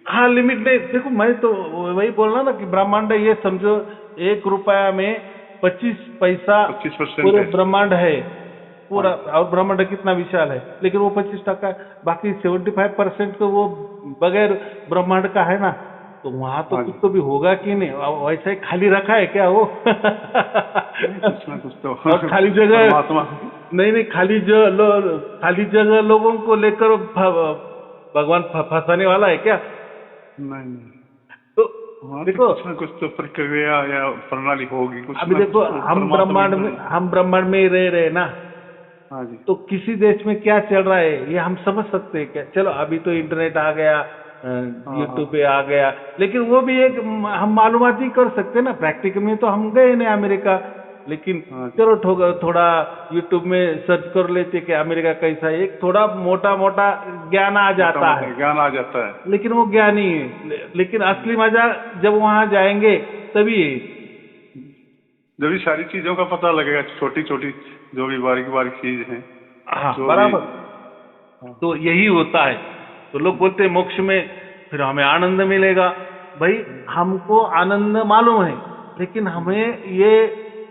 हाँ, लिमिट नहीं। देखो, मैं तो वही बोल रहा ना कि ब्रह्मांड ये समझो, 1 रुपया में 25 पैसा 25% पूरे है। ब्रह्मांड है पूरा। और ब्रह्मांड कितना विशाल है, लेकिन वो 25%, बाकी 75% तो वो बगैर ब्रह्मांड का है ना। तो वहां तो कुछ तो भी होगा कि नहीं? वैसा ही खाली रखा है क्या वो? कुछ ना कुछ तो और खाली जगह, परमात्मा। नहीं, खाली जगह लोगों को लेकर भगवान फंसाने वाला है क्या? नहीं। तो देखो, कुछ ना कुछ तो प्रक्रिया या प्रणाली होगी। कुछ अभी देखो, हम ब्रह्मांड में ही रह रहे ना। हाँ जी। तो किसी देश में क्या चल रहा है ये हम समझ सकते हैं क्या? चलो, अभी तो इंटरनेट आ गया, यूट्यूब पे आ गया, लेकिन वो भी एक हम मालूमात ही कर सकते हैं ना। प्रैक्टिकल में तो हम गए नहीं अमेरिका, लेकिन चलो थोड़ा यूट्यूब में सर्च कर लेते कि अमेरिका कैसा है, एक थोड़ा मोटा ज्ञान आ जाता है। लेकिन वो ज्ञान ही है। लेकिन असली मजा जब वहां जाएंगे तभी है, जब भी सारी चीजों का पता लगेगा, छोटी छोटी जो भी बारीक चीज है। हाँ, बराबर। तो यही होता है। तो लोग बोलते हैं मोक्ष में फिर हमें आनंद मिलेगा। भाई, हमको आनंद मालूम है, लेकिन हमें ये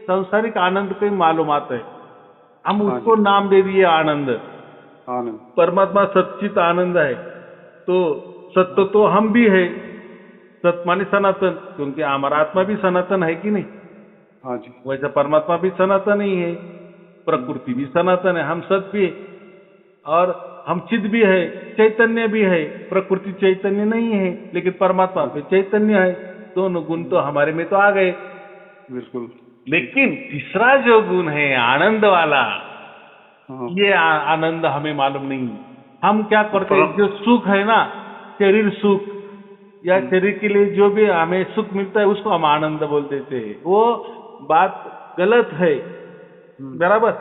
सांसारिक आनंद की मालूमात है, हम उसको नाम दे दिए आनंद। परमात्मा सच्चित आनंद है, तो सत्य तो हम भी है। सत माने सनातन, क्योंकि हमारा आत्मा भी सनातन है कि नहीं? हाँ जी। वैसा परमात्मा भी सनातन ही है, प्रकृति भी सनातन है, हम सत भी, और हम चिद भी है, चैतन्य भी है। प्रकृति चैतन्य नहीं है, लेकिन परमात्मा भी चैतन्य है। दोनों गुण तो हमारे में तो आ गए। बिल्कुल। लेकिन तीसरा जो गुण है आनंद वाला, ये आनंद हमें मालूम नहीं। हम क्या करते हैं, जो सुख है ना, शरीर सुख या शरीर के लिए जो भी हमें सुख मिलता है उसको हम आनंद बोल देते हैं। वो बात गलत है, बराबर।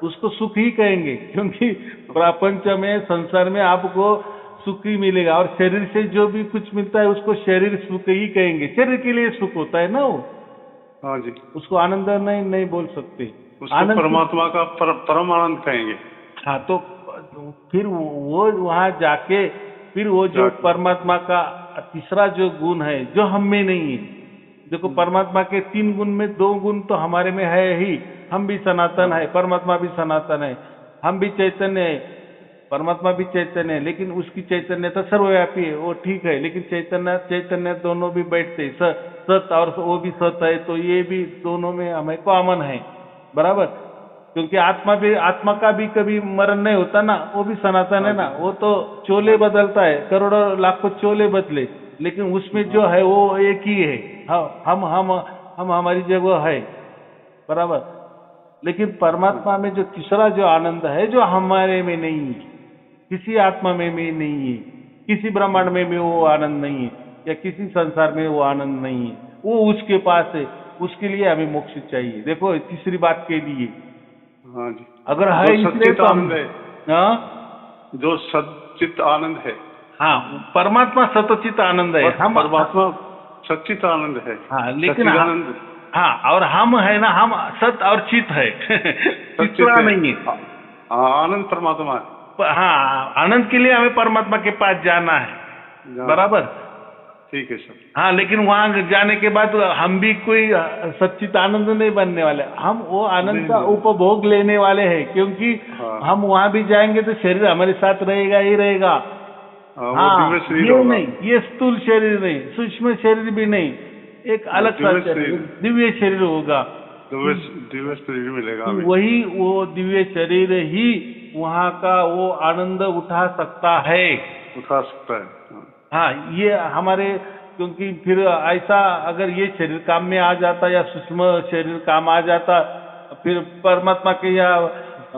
उसको सुख ही कहेंगे, क्योंकि प्रपंच में, संसार में आपको सुख ही मिलेगा, और शरीर से जो भी कुछ मिलता है उसको शरीर सुख ही कहेंगे। शरीर के लिए सुख होता है ना वो। हाँ जी। उसको आनंद नहीं बोल सकते, उसको परमात्मा का परम आनंद कहेंगे। हाँ, तो फिर वो वहां जाके फिर वो जो परमात्मा का तीसरा जो गुण है जो हम में नहीं है। देखो, परमात्मा के 3 गुण में 2 गुण तो हमारे में है ही। हम भी सनातन है, परमात्मा भी सनातन है, हम भी चैतन्य है, परमात्मा भी चैतन्य है। लेकिन उसकी चैतन्यता सर्वव्यापी है, वो ठीक है, लेकिन चैतन्य दोनों भी बैठते, सत और वो भी सत है, तो ये भी दोनों में हमें कॉमन है, बराबर। क्योंकि आत्मा का भी कभी मरण नहीं होता ना, वो भी सनातन है ना। वो तो चोले बदलता है, करोड़ों लाखों चोले बदले, लेकिन उसमें जो है वो एक ही है। हम हमारी जगह है, बराबर। लेकिन परमात्मा में जो तीसरा जो आनंद है, जो हमारे में नहीं है, किसी आत्मा में भी नहीं है, किसी ब्रह्मांड में भी वो आनंद नहीं है, या किसी संसार में वो आनंद नहीं है, वो उसके पास है। उसके लिए हमें मोक्ष चाहिए। देखो तीसरी बात के लिए, हाँ जी, अगर है जो इसलिए सच्चित तो हम, आनंद है, हाँ जो सच्चित आनंद है, हाँ, परमात्मा सतचित आनंद है। हम, परमात्मा सच्चित आनंद है, हाँ, लेकिन सच्चिदानंद हाँ, और हम है ना, हम सत और चित है सच्चित तीसरा है। नहीं है। हाँ, आनंद परमात्मा है। हाँ, आनंद के लिए हमें परमात्मा के पास जाना है, बराबर। ठीक है सर। हाँ, लेकिन वहां जाने के बाद हम भी कोई सच्चित आनंद नहीं बनने वाले, हम वो आनंद का नहीं। उपभोग लेने वाले हैं। क्योंकि हाँ। हम वहां भी जाएंगे तो शरीर हमारे साथ रहेगा ही रहेगा। वो हाँ, दिव्य शरीर ये होगा। नहीं, ये स्थूल शरीर नहीं, सूक्ष्म शरीर भी नहीं, एक अलग सा दिव्य शरीर, शरीर। दिव्य शरीर होगा। दिव्य शरीर मिलेगा कि हमें। वही वो दिव्य शरीर ही वहां का वो आनंद उठा सकता है। उठा सकता है। हाँ। हाँ, ये हमारे, क्योंकि फिर ऐसा अगर ये शरीर काम में आ जाता या सूक्ष्म शरीर काम आ जाता, फिर परमात्मा के या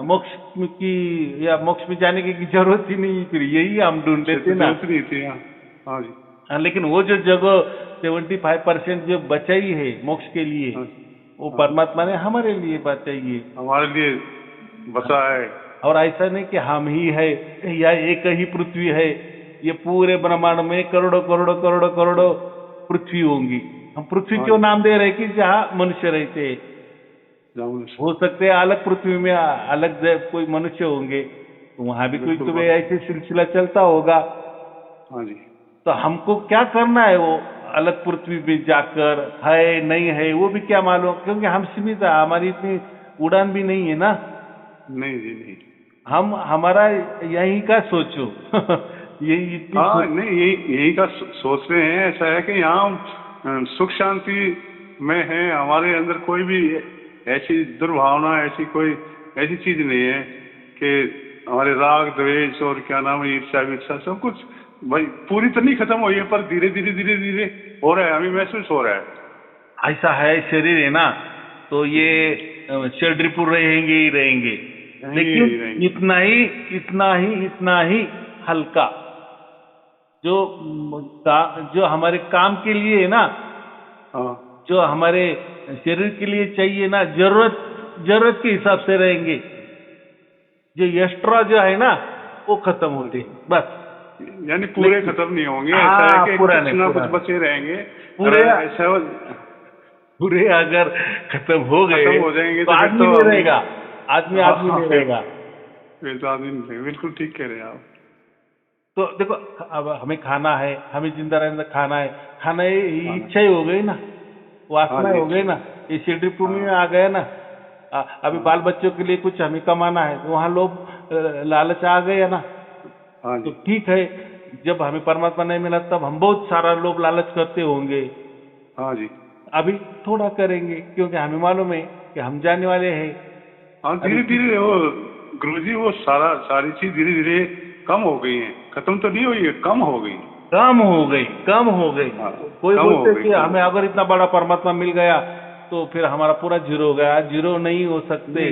मोक्ष की या मोक्ष में जाने की जरूरत ही नहीं, फिर यही हम ढूंढ लेते ना। जरूरत नहीं थी। हाँ। हाँ जी। हाँ, लेकिन वो जो जगह 75% जो बचाई है मोक्ष के लिए, हाँ। वो परमात्मा ने हमारे लिए बचाई है। हमारे लिए बचा है। और ऐसा नहीं कि हम ही है या एक ही पृथ्वी है, ये पूरे ब्रह्मांड में करोड़ों करोड़ों करोड़ों करोड़ों पृथ्वी होंगी। हम पृथ्वी क्यों नाम दे रहे हैं कि जहाँ मनुष्य रहते हैं। हो सकते हैं अलग पृथ्वी में अलग कोई मनुष्य होंगे, तो वहां भी कोई तुम्हें ऐसे सिलसिला चलता होगा। हाँ जी। तो हमको क्या करना है, वो अलग पृथ्वी पे जाकर है नहीं है वो भी क्या मालूम, क्योंकि हम सीमित है, हमारी इतनी उड़ान भी नहीं है ना। नहीं जी, नहीं। हम हमारा यहीं का सोचो यही इतनी हाँ, नहीं, यही का सोच रहे हैं। ऐसा है कि यहाँ सुख शांति में है, हमारे अंदर कोई भी ऐसी दुर्भावना, ऐसी कोई ऐसी चीज नहीं है कि हमारे राग द्वेष और क्या नाम है, ईर्ष्या विर्ष्या, सब कुछ भाई पूरी तरह नहीं खत्म हुई है, पर धीरे धीरे धीरे धीरे हो रहा है, हमें महसूस हो रहा है। ऐसा है शरीर है ना, तो ये शरीरपुर रहेंगे ही रहेंगे, लेकिन इतना ही हल्का, जो हमारे काम के लिए है ना, हाँ। जो हमारे शरीर के लिए चाहिए ना, जरूरत के हिसाब से रहेंगे। जो एक्स्ट्रा जो है ना, वो खत्म होते बस, यानी पूरे खत्म नहीं होंगे। ऐसा है कि कुछ ना कुछ बचे रहेंगे पूरे। ऐसा पूरे अगर खत्म हो जाएंगे तो आदमी नहीं रहेगा, आदमी नहीं रहेगा। फिर तो आदमी नहीं रहेगा। बिल्कुल ठीक कह रहे हैं आप। तो देखो, अब हमें खाना है, हमें जिंदा रहने खाना है, खाना इच्छा ही हो गई ना, वासना हो गई ना, ये शिरडी पूर्णिमा में आ गया ना। अभी बाल बच्चों के लिए कुछ हमें कमाना है, तो वहाँ लोग लालच आ गया ना। तो ठीक है, जब हमें परमात्मा नहीं मिला तब हम बहुत सारा लोग लालच करते होंगे। हाँ जी। अभी थोड़ा करेंगे, क्योंकि हमें मालूम है कि हम जाने वाले हैं। हाँ, धीरे धीरे वो गुरुजी, वो सारी चीज धीरे धीरे कम हो गई है। खत्म तो नहीं हुई है, कम हो गई। कम हो गई। कोई बोलते कि हमें अगर इतना बड़ा परमात्मा मिल गया तो फिर हमारा पूरा जीरो हो गया। जीरो नहीं हो सकते,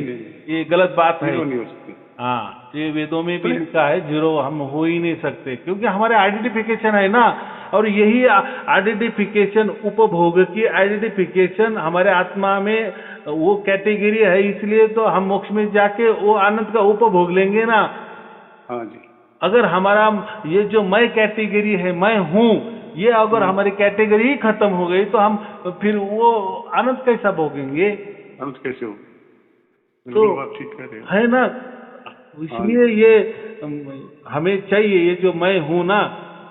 ये गलत बात है। नहीं हो सकती। हाँ, ये वेदों में भी लिखा है, जीरो हम हो ही नहीं सकते, क्योंकि हमारे आइडेंटिफिकेशन है ना। और यही आइडेंटिफिकेशन, उपभोग की आइडेंटिफिकेशन हमारे आत्मा में वो कैटेगरी है, इसलिए तो हम मोक्ष में जाके वो आनंद का उपभोग लेंगे ना। हाँ जी। अगर हमारा ये जो मैं कैटेगरी है, मैं हूँ, ये अगर हमारी कैटेगरी ही खत्म हो गई तो हम फिर वो आनंद कैसा भोगेंगे? आनंद कैसे हो? तो बात ठीक कह रहे हो, है ना। इसलिए ये हमें चाहिए, ये जो मैं हूँ ना,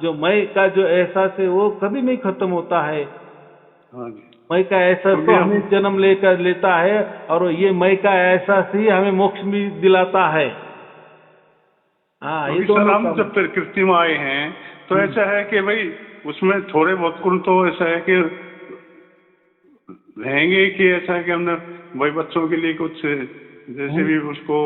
जो मैं का जो एहसास है वो कभी नहीं खत्म होता है। हाँ जी। मैं का एहसास तो हमें जन्म लेता है, और ये मैं का एहसास ही हमें मोक्ष भी दिलाता है। हाँ, ये सर, हम जब प्रकृति में आए हैं तो ऐसा है कि भाई उसमें थोड़े बहुत गुण तो ऐसा है कि रहेंगे, कि ऐसा है कि हमने भाई बच्चों के लिए कुछ जैसे भी उसको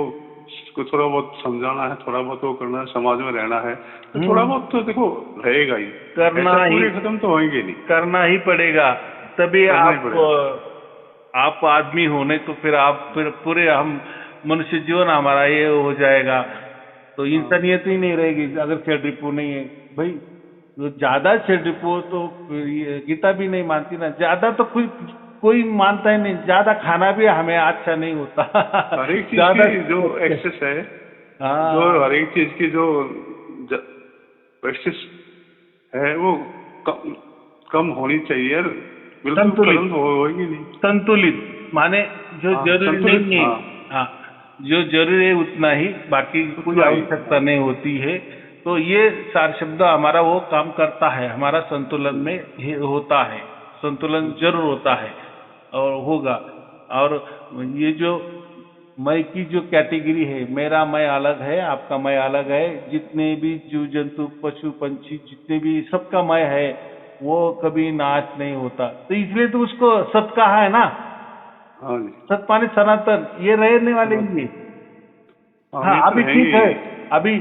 थोड़ा बहुत समझाना है, थोड़ा बहुत वो करना है, समाज में रहना है, तो थोड़ा बहुत तो देखो रहेगा ही, करना ऐसा ही पूरे खत्म तो होंगे नहीं, करना ही पड़ेगा, तभी करना ही आप पड़ेगा। आप आदमी होने तो फिर आप फिर पूरे हम मनुष्य जीवन हमारा ये हो जाएगा, तो हाँ इंसानियत ही नहीं रहेगी अगर सेठ रिपू नहीं है भाई। जो ज्यादा सेठ रिपू तो फिर ये गीता भी नहीं मानती ना, ज्यादा तो कोई कोई मानता ही नहीं, ज्यादा खाना भी हमें अच्छा नहीं होता। हर एक चीज ज्यादा की जो एक्सेस है, जो हाँ हर एक चीज की जो एक्सेस है वो कम कम होनी चाहिए यार, बिल्कुल संतुलित खत्म तो होगी नहीं। संतुलित माने जो हाँ जरूरी संतुलित, नहीं है, हाँ हाँ जो जरूरी है उतना ही, बाकी कोई उतना ही, आवश्यकता हाँ नहीं होती है। तो ये सार शब्द हमारा वो काम करता है, हमारा संतुलन में होता है, संतुलन जरूर होता है और होगा। और ये जो मैं की जो कैटेगरी है, मेरा मैं अलग है, आपका मैं अलग है, जितने भी जीव जंतु पशु पंछी जितने भी सबका मैं है, वो कभी नाश नहीं होता, तो इसलिए तो उसको सत कहा है ना। हाँ जी, सत माने सनातन, ये रहने वाले ही है। हाँ हाँ ये तो अभी ठीक रहेंगे है, ही। अभी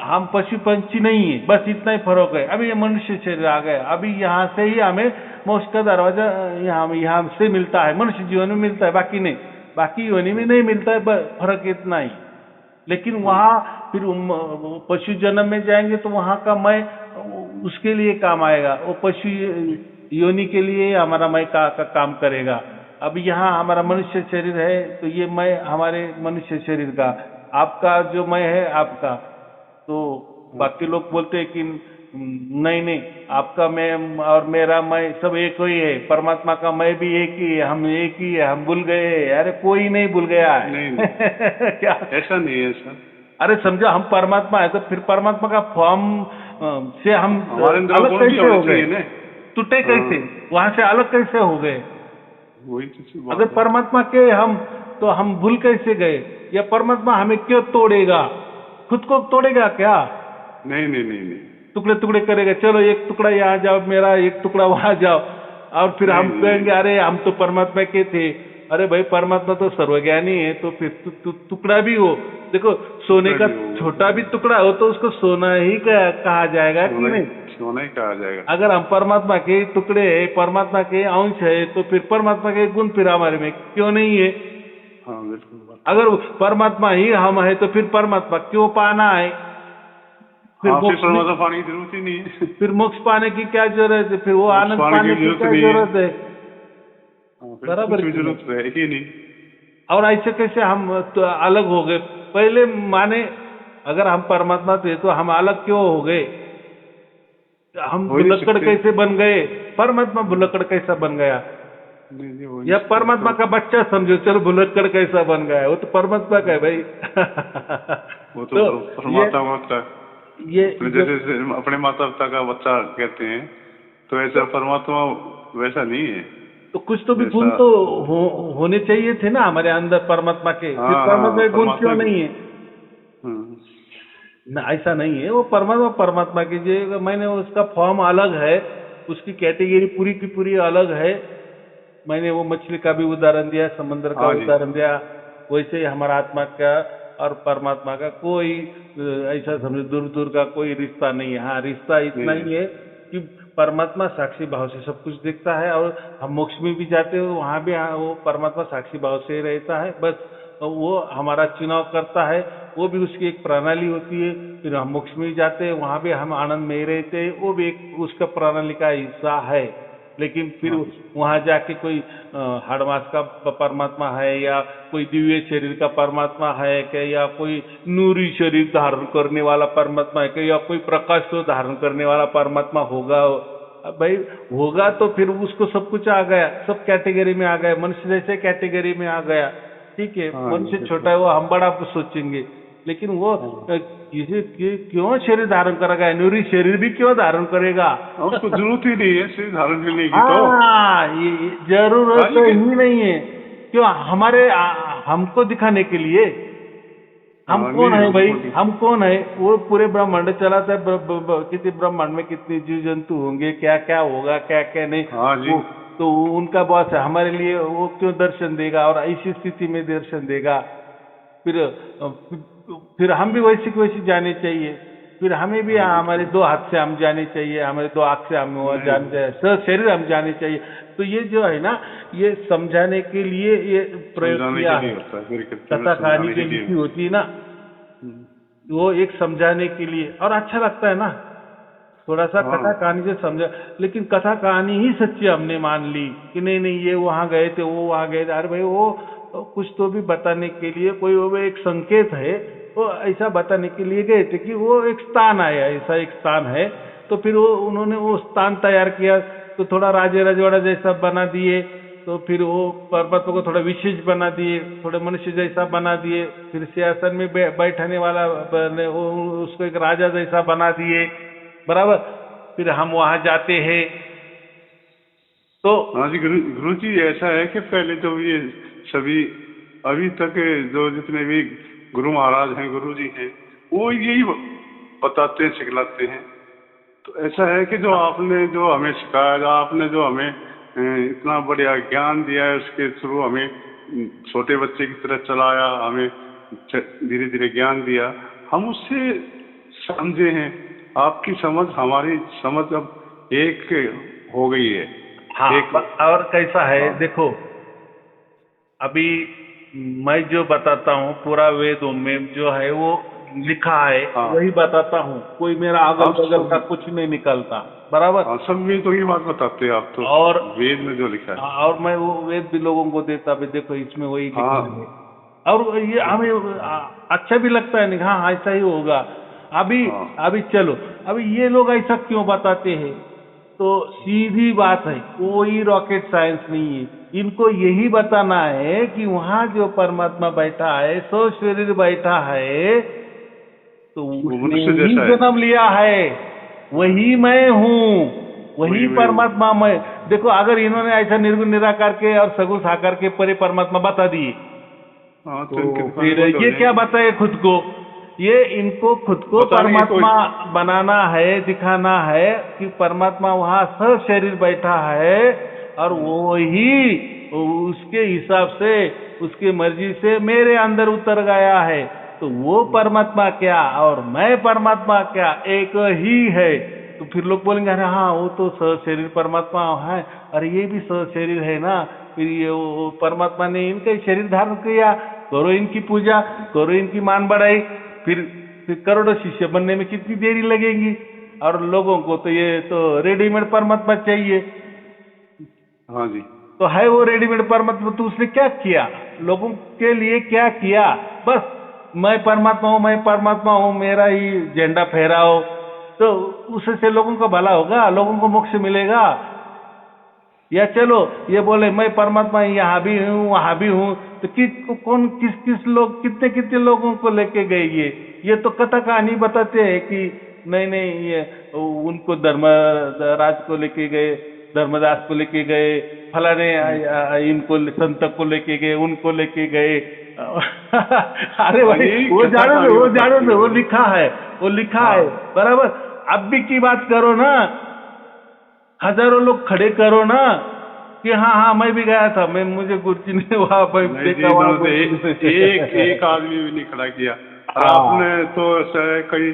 हम पशु पंछी नहीं है, बस इतना ही फर्क है। अभी ये मनुष्य शरीर आ गए, अभी यहाँ से ही हमें मोक्ष का दरवाजा यहाँ से मिलता है, मनुष्य जीवन में मिलता है, बाकी नहीं, बाकी योनि में नहीं मिलता है, फर्क इतना ही। लेकिन हाँ वहाँ फिर पशु जन्म में जाएंगे तो वहाँ का मैं उसके लिए काम आएगा, वो पशु योनि के लिए हमारा मैं का काम करेगा। अब यहाँ हमारा मनुष्य शरीर है तो ये मैं हमारे मनुष्य शरीर का, आपका जो मैं है आपका। तो हाँ बाकी लोग बोलते हैं कि नहीं नहीं, आपका मैं और मेरा मैं सब एक ही है, परमात्मा का मैं भी एक ही है, हम एक ही है, हम भूल गए। अरे कोई नहीं भूल गया नहीं है। नहीं, क्या? ऐसा नहीं है सर, अरे समझो हम परमात्मा है तो फिर परमात्मा का फॉर्म से हम हमारे अंदर वो अलग गुण भी कैसे होने हो गए? चाहिए ना। टूटे हाँ कैसे? वहां से अलग कैसे हो गए? वही तो सी अगर बात है। परमात्मा के हम तो हम भूल कैसे गए? या परमात्मा हमें क्यों तोड़ेगा? खुद को तोड़ेगा क्या? नहीं नहीं नहीं नहीं टुकड़े टुकड़े करेगा, चलो एक टुकड़ा यहाँ जाओ, मेरा एक टुकड़ा वहां जाओ, और फिर नहीं हम नहीं कहेंगे नहीं, अरे हम तो परमात्मा के थे। अरे भाई परमात्मा तो सर्वज्ञानी है, तो फिर टुकड़ा भी हो। देखो सोने टुकड़ा का भी होगा, छोटा भी टुकड़ा हो तो उसको सोना ही कहा जाएगा कि नहीं? सोना ही कहा जाएगा। अगर हम परमात्मा के टुकड़े है, परमात्मा के अंश है, तो फिर परमात्मा के गुण फिर हमारे में क्यों नहीं है? हाँ बिल्कुल बात। अगर परमात्मा ही हम है तो फिर परमात्मा क्यों पाना है? फिर हाँ फिर मोक्ष परमात्मा पाने की जरूरत ही नहीं है। फिर मोक्ष पाने की क्या जरूरत है? फिर वो मोक्ष आनंद पाने पाने की की जरूरत क्या नहीं है। जरूरत है? हाँ फिर बराबर कुछ भी कि नहीं? जरूरत है ही नहीं। और ऐसे कैसे हम तो अलग हो गए? पहले माने अगर हम परमात्मा थे तो हम अलग क्यों हो गए? हम हो ही नहीं भुलक्कड़ सकते। कैसे बन गए? परमात्मा भुलक्कड़ कैसा बन गया? नहीं नहीं हो ही या नहीं परमात्मा सकते। का बच्चा समझो, चलो भुलक्कड़ कैसा बन गया? वो तो परमात्मा का है भाई। वो तो तो परमात्मा का ये अपने जब जैसे अपने माता पिता का बच्चा कहते हैं, तो ऐसा परमात्मा वैसा नहीं है तो कुछ तो भी गुण जैसा। तो होने चाहिए थे ना हमारे अंदर परमात्मा के, फिर हाँ परमात्मा हाँ के गुण परमात्मा क्यों नहीं है? हम्म, ना ऐसा नहीं है, वो परमात्मा परमात्मा की जो मैंने उसका फॉर्म अलग है, उसकी कैटेगरी पूरी की पूरी अलग है। मैंने वो मछली का भी उदाहरण दिया, समंदर का हाँ जी उदाहरण दिया, वैसे ही हमारा आत्मा का और परमात्मा का कोई ऐसा समझो दूर दूर का कोई रिश्ता नहीं है। हाँ रिश्ता इतना नहीं है। ही है कि परमात्मा साक्षी भाव से सब कुछ देखता है, और हम मोक्ष में भी जाते हो वहां भी वो परमात्मा साक्षी भाव से रहता है, बस वो हमारा चुनाव करता है, वो भी उसकी एक प्रणाली होती है। फिर हम मोक्ष में भी जाते हैं, वहां भी हम आनंद में ही रहते हैं, वो भी एक उसका प्रणाली का हिस्सा है। लेकिन फिर हाँ वहां जाके कोई हाड़मास का परमात्मा है, या कोई दिव्य शरीर का परमात्मा है क्या, या कोई नूरी शरीर धारण करने वाला परमात्मा है क्या, या कोई प्रकाश को धारण करने वाला परमात्मा होगा? अब भाई होगा तो फिर उसको सब कुछ आ गया, सब कैटेगरी में आ गया, मनुष्य जैसे कैटेगरी में आ गया। ठीक है हाँ मनुष्य बिल्कुल। छोटा है, वो हम बड़ा सोचेंगे, लेकिन वो हाँ क्यों शरीर धारण करेगा? नूरी शरीर भी क्यों धारण करेगा? हाँ, उसको जरूरत ही नहीं है शरीर धारण करने की तो। हाँ ये जरूरत खाली के ही नहीं है। क्यों? हमारे हमको दिखाने के लिए। हम हाँ कौन नहीं है भाई? हमको नहीं। हम कौन है? वो पूरे ब्रह्मांड चलाता है, कितने ब्रह्मांड में कितने जीव जंतु होंगे, क्या क्या होगा, क्या क्या नहीं, हाँ जी वो तो उनका बॉस है। हमारे लिए वो क्यों दर्शन देगा और ऐसी स्थिति में दर्शन देगा? फिर हम भी वैसे की वैसे जाने चाहिए, फिर हमें भी हमारे 2 हाथ से हम जाने चाहिए, हमारे 2 आँख से हम वो जाने चाहिए, शरीर हम जाने चाहिए। तो ये जो है ना, ये समझाने के लिए ये प्रयोग समझाने किया के लिए है। होता है, मेरी कहते कथा हैं कहानी समझाने जो के लिए। लिखी होती है ना, हम्म, वो एक समझाने के लिए, और अच्छा लगता है ना थोड़ा सा हाँ कथा कहानी से समझा। लेकिन कथा कहानी ही सच्ची हमने मान ली कि नहीं नहीं ये वहां गए थे, वो वहां गए थे। अरे भाई वो कुछ तो भी बताने के लिए, कोई वो एक संकेत है, वो ऐसा बताने के लिए गए थे कि वो एक स्थान आया, ऐसा एक स्थान है। तो फिर वो उन्होंने वो स्थान तैयार किया, तो थोड़ा राजे रजवाड़ा जैसा बना दिए, तो फिर वो पर्वतों को थोड़ा विशेष बना दिए, थोड़े मनुष्य जैसा बना दिए, फिर सिंहासन में बैठने वाला उसको एक राजा जैसा बना दिए, बराबर। फिर हम वहां जाते हैं तो हाँ जी, गुरु जी ऐसा है कि पहले जो ये सभी अभी तक जो जितने भी गुरु महाराज हैं, गुरु जी हैं, वो यही बताते हैं, सिखलाते हैं। तो ऐसा है कि जो आपने जो हमें सिखाया, जो आपने जो हमें इतना बढ़िया ज्ञान दिया है, उसके थ्रू हमें छोटे बच्चे की तरह चलाया, हमें धीरे धीरे ज्ञान दिया, हम उससे समझे हैं। आपकी समझ हमारी समझ अब एक हो गई है। हाँ। एक और कैसा है हाँ देखो, अभी मैं जो बताता हूँ पूरा वेदों में जो है वो लिखा है, हाँ वही बताता हूँ, कोई मेरा अगल आप बगल का सब, कुछ नहीं निकलता, बराबर। हाँ सब वेदों की बात बताते हैं आप तो, और वेद में जो लिखा है। और मैं वो वेद भी लोगों को देता भी, देखो इसमें वही लिखा है। हाँ और ये हमें अच्छा भी लगता है, नहीं हाँ ऐसा ही होगा। अभी हाँ अभी चलो, अभी ये लोग ऐसा क्यों बताते हैं? तो सीधी बात है, कोई रॉकेट साइंस नहीं है। इनको यही बताना है कि वहां जो परमात्मा बैठा है, सो शरीर बैठा है, तो वो उसने मनुष्य ही जैसा है। जन्म लिया है, वही मैं हूँ, वही वही मैं हूँ। परमात्मा मैं। देखो अगर इन्होंने ऐसा निर्गुण निराकार के और सगुण साकार के परे परमात्मा बता दिए, हाँ तो इनकी तो दुकानें फिर बंद हो ये क्या जाएंगी। बताए खुद को? ये इनको खुद को बताने की कोई, परमात्मा बनाना है, दिखाना है कि परमात्मा वहां सब शरीर बैठा है, और वो ही उसके हिसाब से, उसकी मर्जी से मेरे अंदर उतर गया है। तो वो परमात्मा क्या और मैं परमात्मा क्या, एक ही है। तो फिर लोग बोलेंगे अरे हाँ वो तो शरीर परमात्मा है, अरे ये भी शरीर है ना, फिर ये वो परमात्मा ने इनका शरीर धारण किया, करो इनकी पूजा, करो इनकी मान बढ़ाई। फिर करोड़ों शिष्य बनने में कितनी देरी लगेगी? और लोगों को तो ये तो रेडीमेड परमात्मा चाहिए। हाँ जी। तो है वो रेडीमेड परमात्मा, तो उसने क्या किया लोगों के लिए? क्या किया? बस मैं परमात्मा हूँ, मैं परमात्मा हूँ, मेरा ही झंडा फहराओ, तो उससे लोगों का भला होगा, लोगों को मोक्ष मिलेगा। या चलो ये बोले मैं परमात्मा यहाँ भी हूँ वहां भी हूँ, तो कौन किस किस लोग, कितने कितने लोगों को लेके गए? ये तो कथा कहानी बताते हैं कि नहीं नहीं ये उनको धर्मराज को लेके गए, धर्मदास को लेके गए, फलाने इनको संत को लेके गए, उनको लेके गए। अरे हाँ भाई यही वो कथा जानो दो, कहानी वो जानो बताती दो, वो है। लिखा है, वो लिखा है, हाँ बराबर। अब भी की बात करो ना, हजारों लोग खड़े करो ना कि हाँ हाँ मैं भी गया था, मैं मुझे गुरुजी ने वहां पर नहीं देखा, जी, वहां इन्होंने गुरुजी ने एक आदमी भी नहीं खड़ा किया। और हाँ आपने तो ऐसा है, कई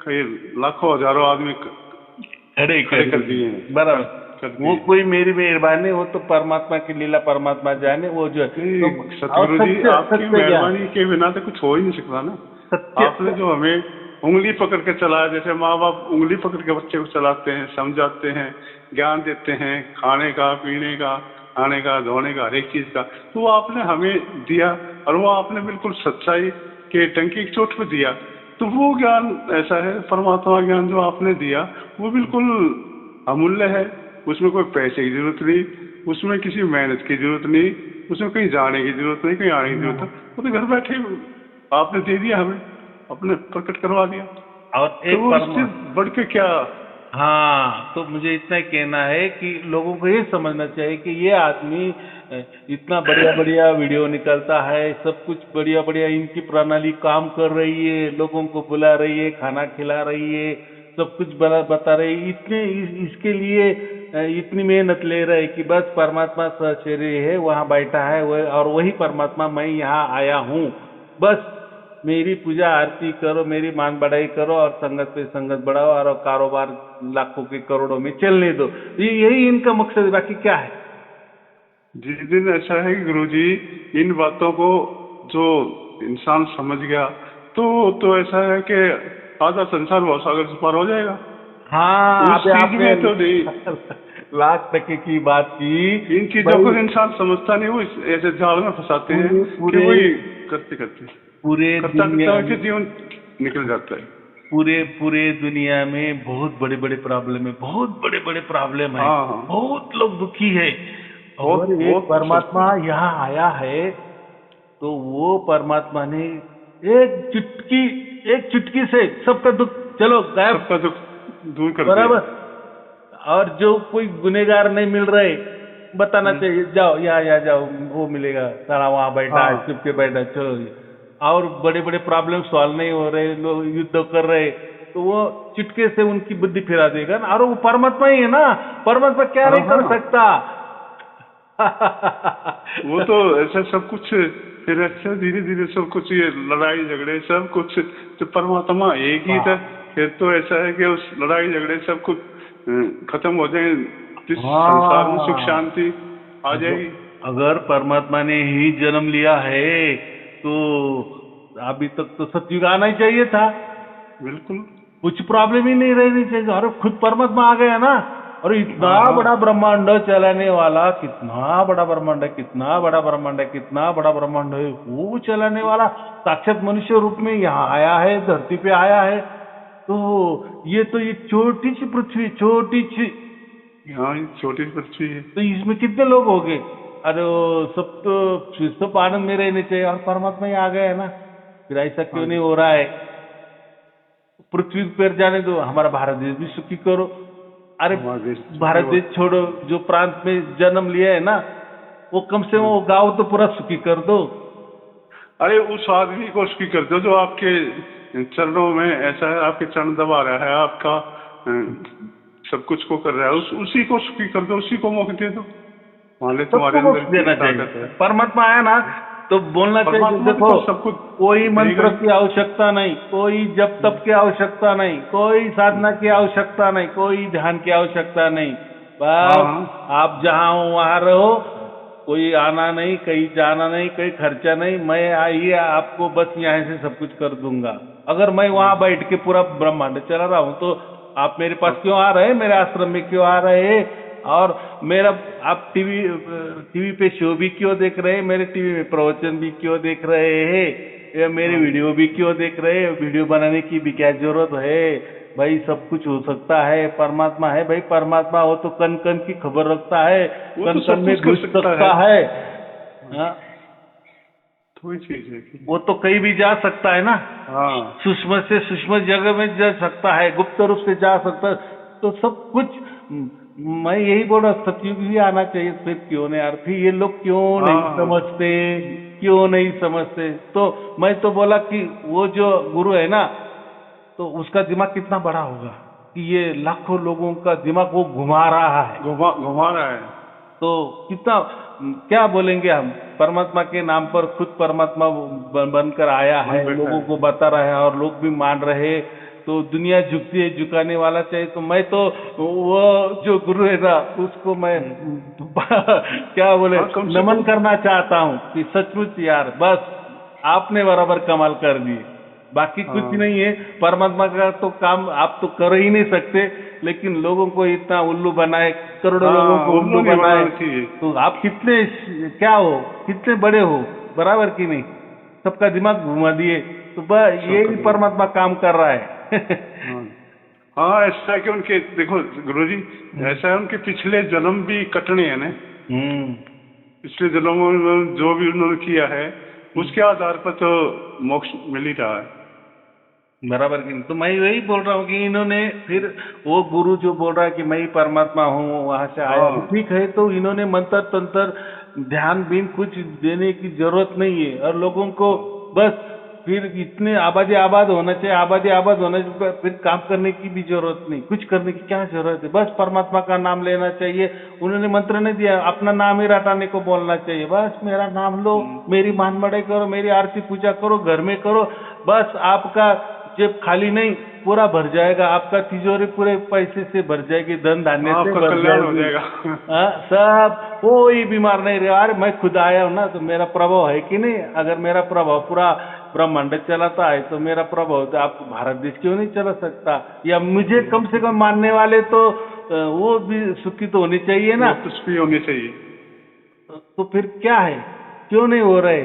कई लाखों हजारों आदमी खड़े खड़े कर कर दिए, दिए हैं, बराबर। कर वो दिए। कोई मेरी मेहरबानी, वो तो परमात्मा की लीला, परमात्मा जाने वो जो है। तो नहीं और सतगुरु जी, सत्य आपकी सत्य ज्ञान, मेहरबानी के बिना तो कुछ हो ही नहीं सकता ना। सत्य आपने जो हमें उंगली पकड़ के चलाया, जैसे माँ बाप उंगली पकड़ के बच्चे को चलाते हैं, समझाते हैं, ज्ञान देते हैं, खाने का, पीने का, खाने का, धोने का, हर एक चीज का, तो वो आपने हमें दिया। और वो आपने बिल्कुल सच्चाई के टंकी की चोट पे दिया। तो वो ज्ञान ऐसा है, परमात्मा ज्ञान जो आपने दिया, वो बिल्कुल अमूल्य है। उसमें कोई पैसे की जरूरत नहीं, उसमें किसी मेहनत की जरूरत नहीं, उसमें कहीं जाने की जरूरत नहीं, कहीं आने की जरूरत नहीं। वो तो घर बैठे आपने दे दिया, हमें अपने प्रकट करवा दिया। और तो एक वो परम। इससे बढ़ के क्या। हाँ, तो मुझे इतना ही कहना है कि लोगों को ये समझना चाहिए कि ये आदमी इतना बढ़िया बढ़िया वीडियो निकलता है, सब कुछ बढ़िया बढ़िया इनकी प्रणाली काम कर रही है, लोगों को बुला रही है, खाना खिला रही है, सब कुछ बता रही है, इसके लिए इतनी मेहनत ले रहे हैं कि बस परमात्मा सशरीर है, वहां बैठा है, और वही परमात्मा मैं यहाँ आया हूँ, बस मेरी पूजा आरती करो, मेरी मान बढ़ाई करो और संगत पे संगत बढ़ाओ और कारोबार लाखों के करोड़ों में चलने दो। यही इनका मकसद है, बाकी क्या है। जिस दिन ऐसा है कि गुरुजी इन बातों को जो इंसान समझ गया तो ऐसा है कि आधा संसार भवसागर से पार हो जाएगा। हाँ, उस अभी चीज आपने में तो नहीं, लाख टके की बात की। इन चीजों को इंसान समझता नहीं, वो ऐसे जाल में फंसाते हैं कि पूरे वही करते करते पूरे करता दुनिया करता में कि जीवन निकल जाता है। पूरे पूरे दुनिया में बहुत बड़े बड़े प्रॉब्लम है, बहुत बड़े बड़े प्रॉब्लम है, हाँ हाँ, बहुत लोग दुखी है। बहुत और एक बहुत परमात्मा यहाँ आया है तो वो परमात्मा ने एक चुटकी से सबका दुख चलो गायब, सबका दुख दूर कर दिया। बराबर। और जो कोई गुनेगार नहीं मिल रहे, बताना चाहिए, जाओ यहाँ जाओ, वो मिलेगा, सारा वहाँ बैठा है, हाँ चुप के बैठा, चलो। और बड़े बड़े प्रॉब्लम सॉल्व नहीं हो रहे, लोग युद्ध कर रहे, तो वो चुटके से उनकी बुद्धि फिरा देगा ना। और वो परमात्मा ही है ना, परमात्मा क्या हाँ नहीं कर हाँ, सकता। वो तो ऐसा सब कुछ, फिर ऐसे धीरे धीरे सब कुछ, ये लड़ाई झगड़े सब कुछ, तो परमात्मा एक ही था। फिर तो ऐसा है कि उस लड़ाई झगड़े सब कुछ खत्म हो जाए, जिस संसार में सुख हाँ, शांति आ जाएगी। अगर परमात्मा ने ही जन्म लिया है तो अभी तक तो सतयुग आना ही चाहिए था, बिल्कुल। कुछ प्रॉब्लम ही नहीं रहनी चाहिए। और खुद परमात्मा आ गया ना। और इतना हाँ हाँ, बड़ा ब्रह्मांड चलाने वाला, कितना बड़ा ब्रह्मांड है, कितना बड़ा ब्रह्मांड है, कितना बड़ा ब्रह्मांड है, वो चलाने वाला साक्षात मनुष्य रूप में यहाँ आया है, धरती पे आया है। तो ये छोटी सी पृथ्वी, छोटी सी, यहाँ ये छोटी सी पृथ्वी है। तो इसमें कितने लोग हो गए। अरे वो सब आनंद में रहने चाहिए, और परमात्मा ही आ गया है ना, फिर ऐसा क्यों हाँ नहीं हो रहा है। पृथ्वी पर जाने दो, हमारा भारत देश भी सुखी करो। अरे हमारा देश भारत देश छोड़ो, जो प्रांत में जन्म लिया है ना, वो कम से कम वो गांव तो पूरा सुखी कर दो। अरे उस आदमी को उसकी कर दो जो आपके चरणों में, ऐसा है आपके चरण दबा रहा है, आपका सब कुछ को कर रहा है, उसी को सुखी कर दो, उसी को मौका दे दो। मान ले तुम्हारे सबको अंदर मोक्ष इतनी देना ताकत चाहिए। है। परमात्मा आया ना तो बोलना चाहिए, परमात्मा देखो तो सबको कोई मंत्र देगा। की आवश्यकता नहीं, कोई जप तप की आवश्यकता नहीं, कोई साधना की आवश्यकता नहीं, कोई ध्यान की आवश्यकता नहीं। हाँ बस हाँ, आप जहाँ हो वहाँ रहो, कोई आना नहीं, कहीं जाना नहीं, कोई खर्चा नहीं, मैं आइए आपको बस यहाँ से सब कुछ कर दूंगा। अगर मैं वहाँ बैठ के पूरा ब्रह्मांड चला रहा हूँ तो आप मेरे पास क्यों आ रहे हैं, मेरे आश्रम में क्यों आ रहे हैं। और मेरा आप टीवी पे शो भी क्यों देख रहे हैं, मेरे टीवी में प्रवचन भी क्यों देख रहे हैं, या मेरे वीडियो भी क्यों देख रहे हैं। वीडियो बनाने की भी क्या जरूरत है भाई, सब कुछ हो सकता है। परमात्मा है भाई, परमात्मा हो तो कन कन की खबर रखता है, वो कन तो कन सब में कुछ कर घुस सकता सकता है। हाँ, थोड़ी चीज है कि वो तो कहीं भी जा सकता है ना, हाँ सूक्ष्म से सूक्ष्म जगह में जा सकता है, गुप्त रूप से जा सकता है, तो सब कुछ। मैं यही बोल रहा, सतयुग भी आना चाहिए, फिर क्यों नहीं यार, फिर ये लोग क्यों नहीं हाँ समझते, क्यों नहीं समझते। तो मैं तो बोला कि वो जो गुरु है ना, तो उसका दिमाग कितना बड़ा होगा कि ये लाखों लोगों का दिमाग वो घुमा रहा है। घुमा रहा है। तो कितना, क्या बोलेंगे हम, परमात्मा के नाम पर खुद परमात्मा बनकर आया है, बैठा लोगों है। को बता रहा है और लोग भी मान रहे, तो दुनिया झुकती है, झुकाने वाला चाहिए। तो मैं तो वो जो गुरु है ना, उसको मैं क्या बोले, हाँ, कम से नमन कम करना चाहता हूँ कि सचमुच यार, बस आपने बराबर कमाल कर दिए, बाकी कुछ हाँ नहीं है। परमात्मा का तो काम आप तो कर ही नहीं सकते, लेकिन लोगों को इतना उल्लू बनाए, करोड़ों लोगों हाँ, को उल्लू उल्लू नहीं बनाए, बनाना चाहिए। तो आप कितने क्या हो, कितने बड़े हो, बराबर की नहीं, सबका दिमाग घुमा दिए। तो बस यही परमात्मा काम कर रहा है। हाँ हाँ, ऐसा है कि उनके, देखो गुरुजी, ऐसा है उनके पिछले जन्म भी कटने हैं ना। पिछले जन्मों में जो भी उन्होंने किया है उसके आधार पर तो मोक्ष मिल ही रहा है। बराबर की नहीं। तो मैं वही बोल रहा हूँ कि इन्होंने फिर वो गुरु जो बोल रहा है कि मैं ही परमात्मा हूँ, वहां से आया, हाँ ठीक है, तो इन्होंने मंत्र तंत्र ध्यान बीन कुछ देने की जरूरत नहीं है। और लोगों को बस फिर इतने आबाद होना चाहिए, आबाद होना चाहिए, फिर काम करने की भी जरूरत नहीं, कुछ करने की क्या जरूरत है, बस परमात्मा का नाम लेना चाहिए। उन्होंने मंत्र नहीं दिया, अपना नाम ही रटाने को बोलना चाहिए, बस मेरा नाम लो, मेरी मान बढ़ाई करो, मेरी आरती पूजा करो, घर में करो, बस आपका जेब खाली नहीं पूरा भर जाएगा, आपका तिजोरी पूरे पैसे से भर जाएगी, धन धान्य से आपका भर कल्याण हो जाएगी। जाएगा। हाँ, सब कोई बीमार नहीं रहेगा। अरे मैं खुद आया हूँ ना, तो मेरा प्रभाव है कि नहीं? अगर मेरा प्रभाव पूरा ब्रह्मांड चलाता है तो मेरा प्रभाव तो आप भारत देश क्यों नहीं चला सकता? या मुझे कम से कम मानने वाले तो वो भी सुखी तो होने चाहिए ना। वो कुछ भी होनी चाहिए। तो फिर क्या है, क्यों नहीं हो रहे?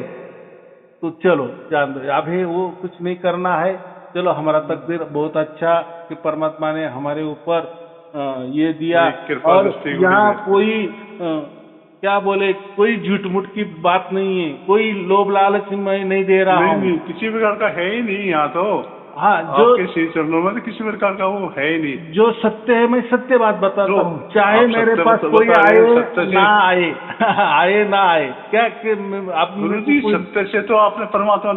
तो चलो जान दो, अभी वो कुछ नहीं करना है। चलो, हमारा तकदीर बहुत अच्छा कि परमात्मा ने हमारे ऊपर ये दिया। एक कृपा और दृष्टि हुई यहाँ है। कोई क्या बोले, कोई झूठ मूठ की बात नहीं है, कोई लोभ लालच मैं नहीं दे रहा नहीं हूँ। नहीं, किसी प्रकार का है ही नहीं यहाँ तो। हाँ, जो आपके श्री चरणों में तो किसी प्रकार का वो है ही नहीं। जो सत्य है मैं सत्य बात बताता जो हूँ, चाहे आप मेरे सत्य पास बता कोई रहे आए हैं, सत्य से। ना आए आए ना आए, क्या कि आप गुरु मेरे जी, को कोई। सत्य से तो आपने परमात्मा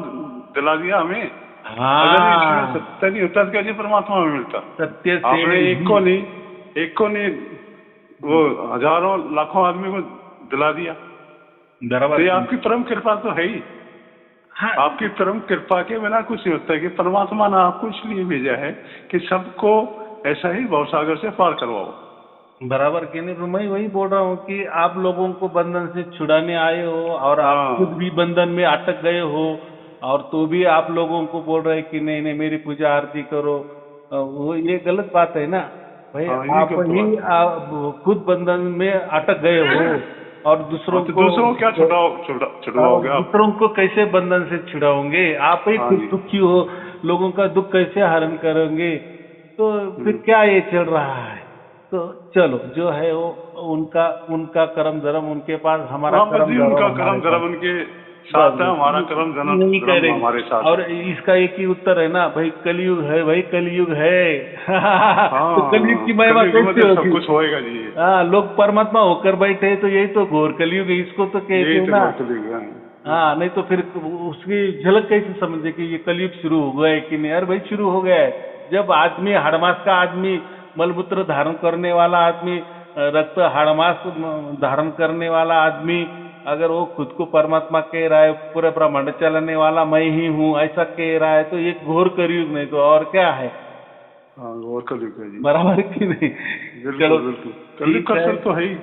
दिला दिया हमें। अगर इसमें हाँ, सत्य नहीं होता तो कैसे परमात्मा में मिलता? सत्य से आपने एक को नहीं वो हजारों लाखों आदमी को दिला दिया। तो बराबर। ये आपकी परम कृपा तो है ही। हाँ, आपकी परम कृपा के बिना कुछ नहीं होता है कि परमात्मा ने आपको इसलिए भेजा है कि सबको ऐसा ही भवसागर से पार करवाओ। बराबर कि नहीं? तो मैं वही बोल रहा हूँ कि आप लोगों को बंधन से छुड़ाने आए हो और आप हाँ खुद भी बंधन में अटक गए हो, और तो भी आप लोगों को बोल रहे हैं कि नहीं नहीं मेरी पूजा आरती करो। वो ये गलत बात है ना भाई। हाँ, ये आप गलत ही बात है। आप खुद बंधन में अटक गए हो और दूसरों और तो को दूसरों को क्या छुड़वाओगे आप? दूसरों को कैसे बंधन से छुड़ाओगे? आप ही हाँ खुद जी। दुखी हो, लोगों का दुख कैसे हरण करोगे? तो फिर क्या ये चल रहा है? तो चलो, जो है वो उनका उनका कर्म धर्म उनके पास, हमारा हाँ बस कर्म जी, धर्म उनका हमारे कर्म पास। धर्म उनके बस साथ है, हमारा कर्म धर्म नहीं धर्म करेंगे। हमारे साथ और है। इसका एक ही उत्तर है ना भाई, कलयुग है भाई, कलयुग है। तो कलयुग हाँ, की महिमा कलयुग में कैसे तो सब होगी? कुछ होएगा जी। हाँ, लोग परमात्मा होकर बैठे हैं, तो यही तो घोर कलयुग है, इसको तो कहते यही हैं तो ना। घोर कलयुग है। हाँ, नहीं तो फिर उसकी झलक कैसे समझे कि ये कलयुग शुरू हो गया है कि नहीं? अरे भाई, शुरू हो गया है। जब आदमी, हड़मास का आदमी, मलमूत्र धारण करने वाला आदमी, रक्त हड़मास धारण करने वाला आदमी, अगर वो खुद को परमात्मा कह रहा है, पूरे ब्रह्मांड चलाने वाला मैं ही हूँ ऐसा कह रहा है, तो ये घोर कलयुग नहीं तो और क्या है? हाँ, घोर कलयुग है जी। बराबर कि नहीं? चलो बिल्कुल बिल्कुल, कलयुग ठीक का है। असर तो है ही।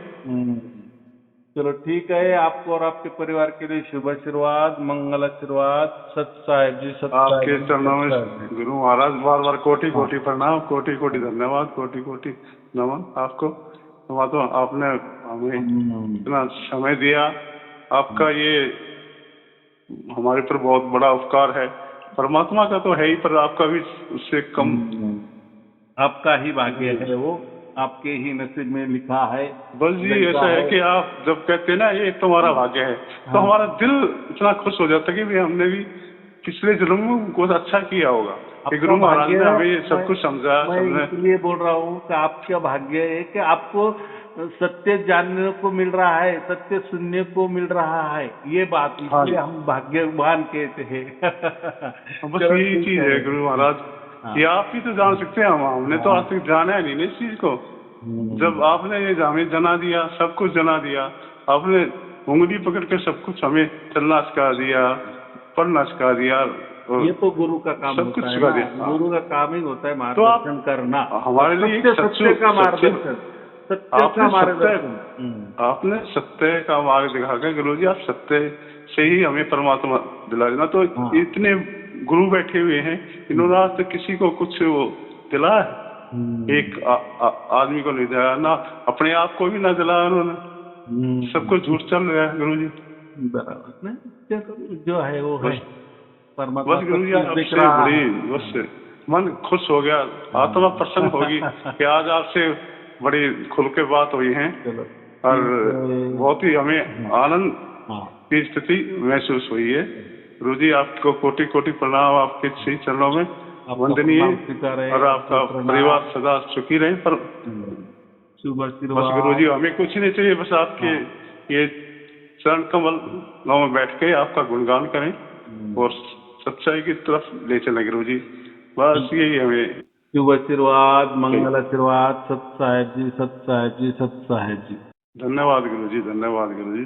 चलो ठीक है, आपको और आपके परिवार के लिए शुभ आशीर्वाद, मंगल आशीर्वाद। सत साहेब जी, सत साहेब आपके जी, चरणों सत में साहेब जी। गुरु महाराज बार बार कोटि हाँ, कोटि प्रणाम, कोटि कोटि धन्यवाद, कोटि कोटि नमन आपको। परमात्मा, आपने हमें इतना समय दिया। आपका ये हमारे पर बहुत बड़ा उपकार है। परमात्मा का तो है ही, पर आपका भी उससे कम। आपका ही भाग्य है वो, आपके ही नसीब में लिखा है। बस जी, ऐसा है कि आप जब कहते हैं ना ये तुम्हारा भाग्य है, तो हाँ, हमारा दिल इतना खुश हो जाता है कि भाई हमने भी पिछले जन्म में कुछ अच्छा किया होगा कि आपका गुरु महाराज भाग्य ने है। हमें ये सब कुछ समझाया। मैं सबने इसलिए बोल रहा हूँ कि आपका भाग्य है कि आपको सत्य जानने को मिल रहा है, सत्य सुनने को मिल रहा है, ये बात, हाँ इसलिए जी, हम भाग्यवान कहते हैं। बस चलो यही ठीक चीज है। है गुरु महाराज। हाँ, ये आप ही तो जान सकते हैं, हमने तो आज तक जाना है नहीं ना इस चीज को। जब आपने ये हमें जना दिया, सब कुछ जना दिया, आपने उंगली पकड़ के सब कुछ हमें चलना सिखा दिया, पढ़ना सिखा दिया, और ये तो गुरु का काम सब कुछ होता है सिखा ना, दिया। हाँ, गुरु का काम ही होता है तो आप मार्गदर्शन करना। और हमारे लिए एक सत्य सत्य का मार्गदर्शन, सत्य आपने का सत्य मार्गदर्शन। आपने सत्य का मार्ग दिखा के गुरु जी, आप सत्य से ही हमें परमात्मा दिला देना। तो हाँ, इतने गुरु बैठे हुए हैं, इन्होंने आज तक किसी को कुछ वो दिला है? एक आदमी को नहीं दिलाया, ना अपने आप को भी ना दिलाया उन्होंने। सब कुछ झूठ चल रहा है गुरु जी। बराबर ना? चलो, जो है वो है, बस परमात्मा बस सब गुरु जी, कुछ देख आपसे रहा बड़ी है। बस मन खुश हो गया, आत्मा प्रसन्न होगी कि आज आपसे बड़ी खुल के बात हुई है। चलो और ठीक है। बहुत ही हमें आनंद हाँ, की स्थिति महसूस हुई है। गुरु जी, आपको कोटि कोटि प्रणाम, आपके श्री चरणों में आपका वंदनीय। प्रणाम स्वीकार है, और आपको आपका प्रणाम। परिवार सदा सुखी रहे। पर शुभ बस गुरु जी, आशीर्वाद। हमें कुछ नहीं चाहिए, बस आपके हाँ, ये चरण कमल में बैठ के आपका गुणगान करें और सच्चाई की तरफ ले चलें गुरु जी। बस यही हमें शुभ आशीर्वाद, मंगल चाहिए। आशीर्वाद। सत साहेब जी, सत साहेब जी, सत साहेब जी। धन्यवाद गुरु जी, धन्यवाद गुरु जी।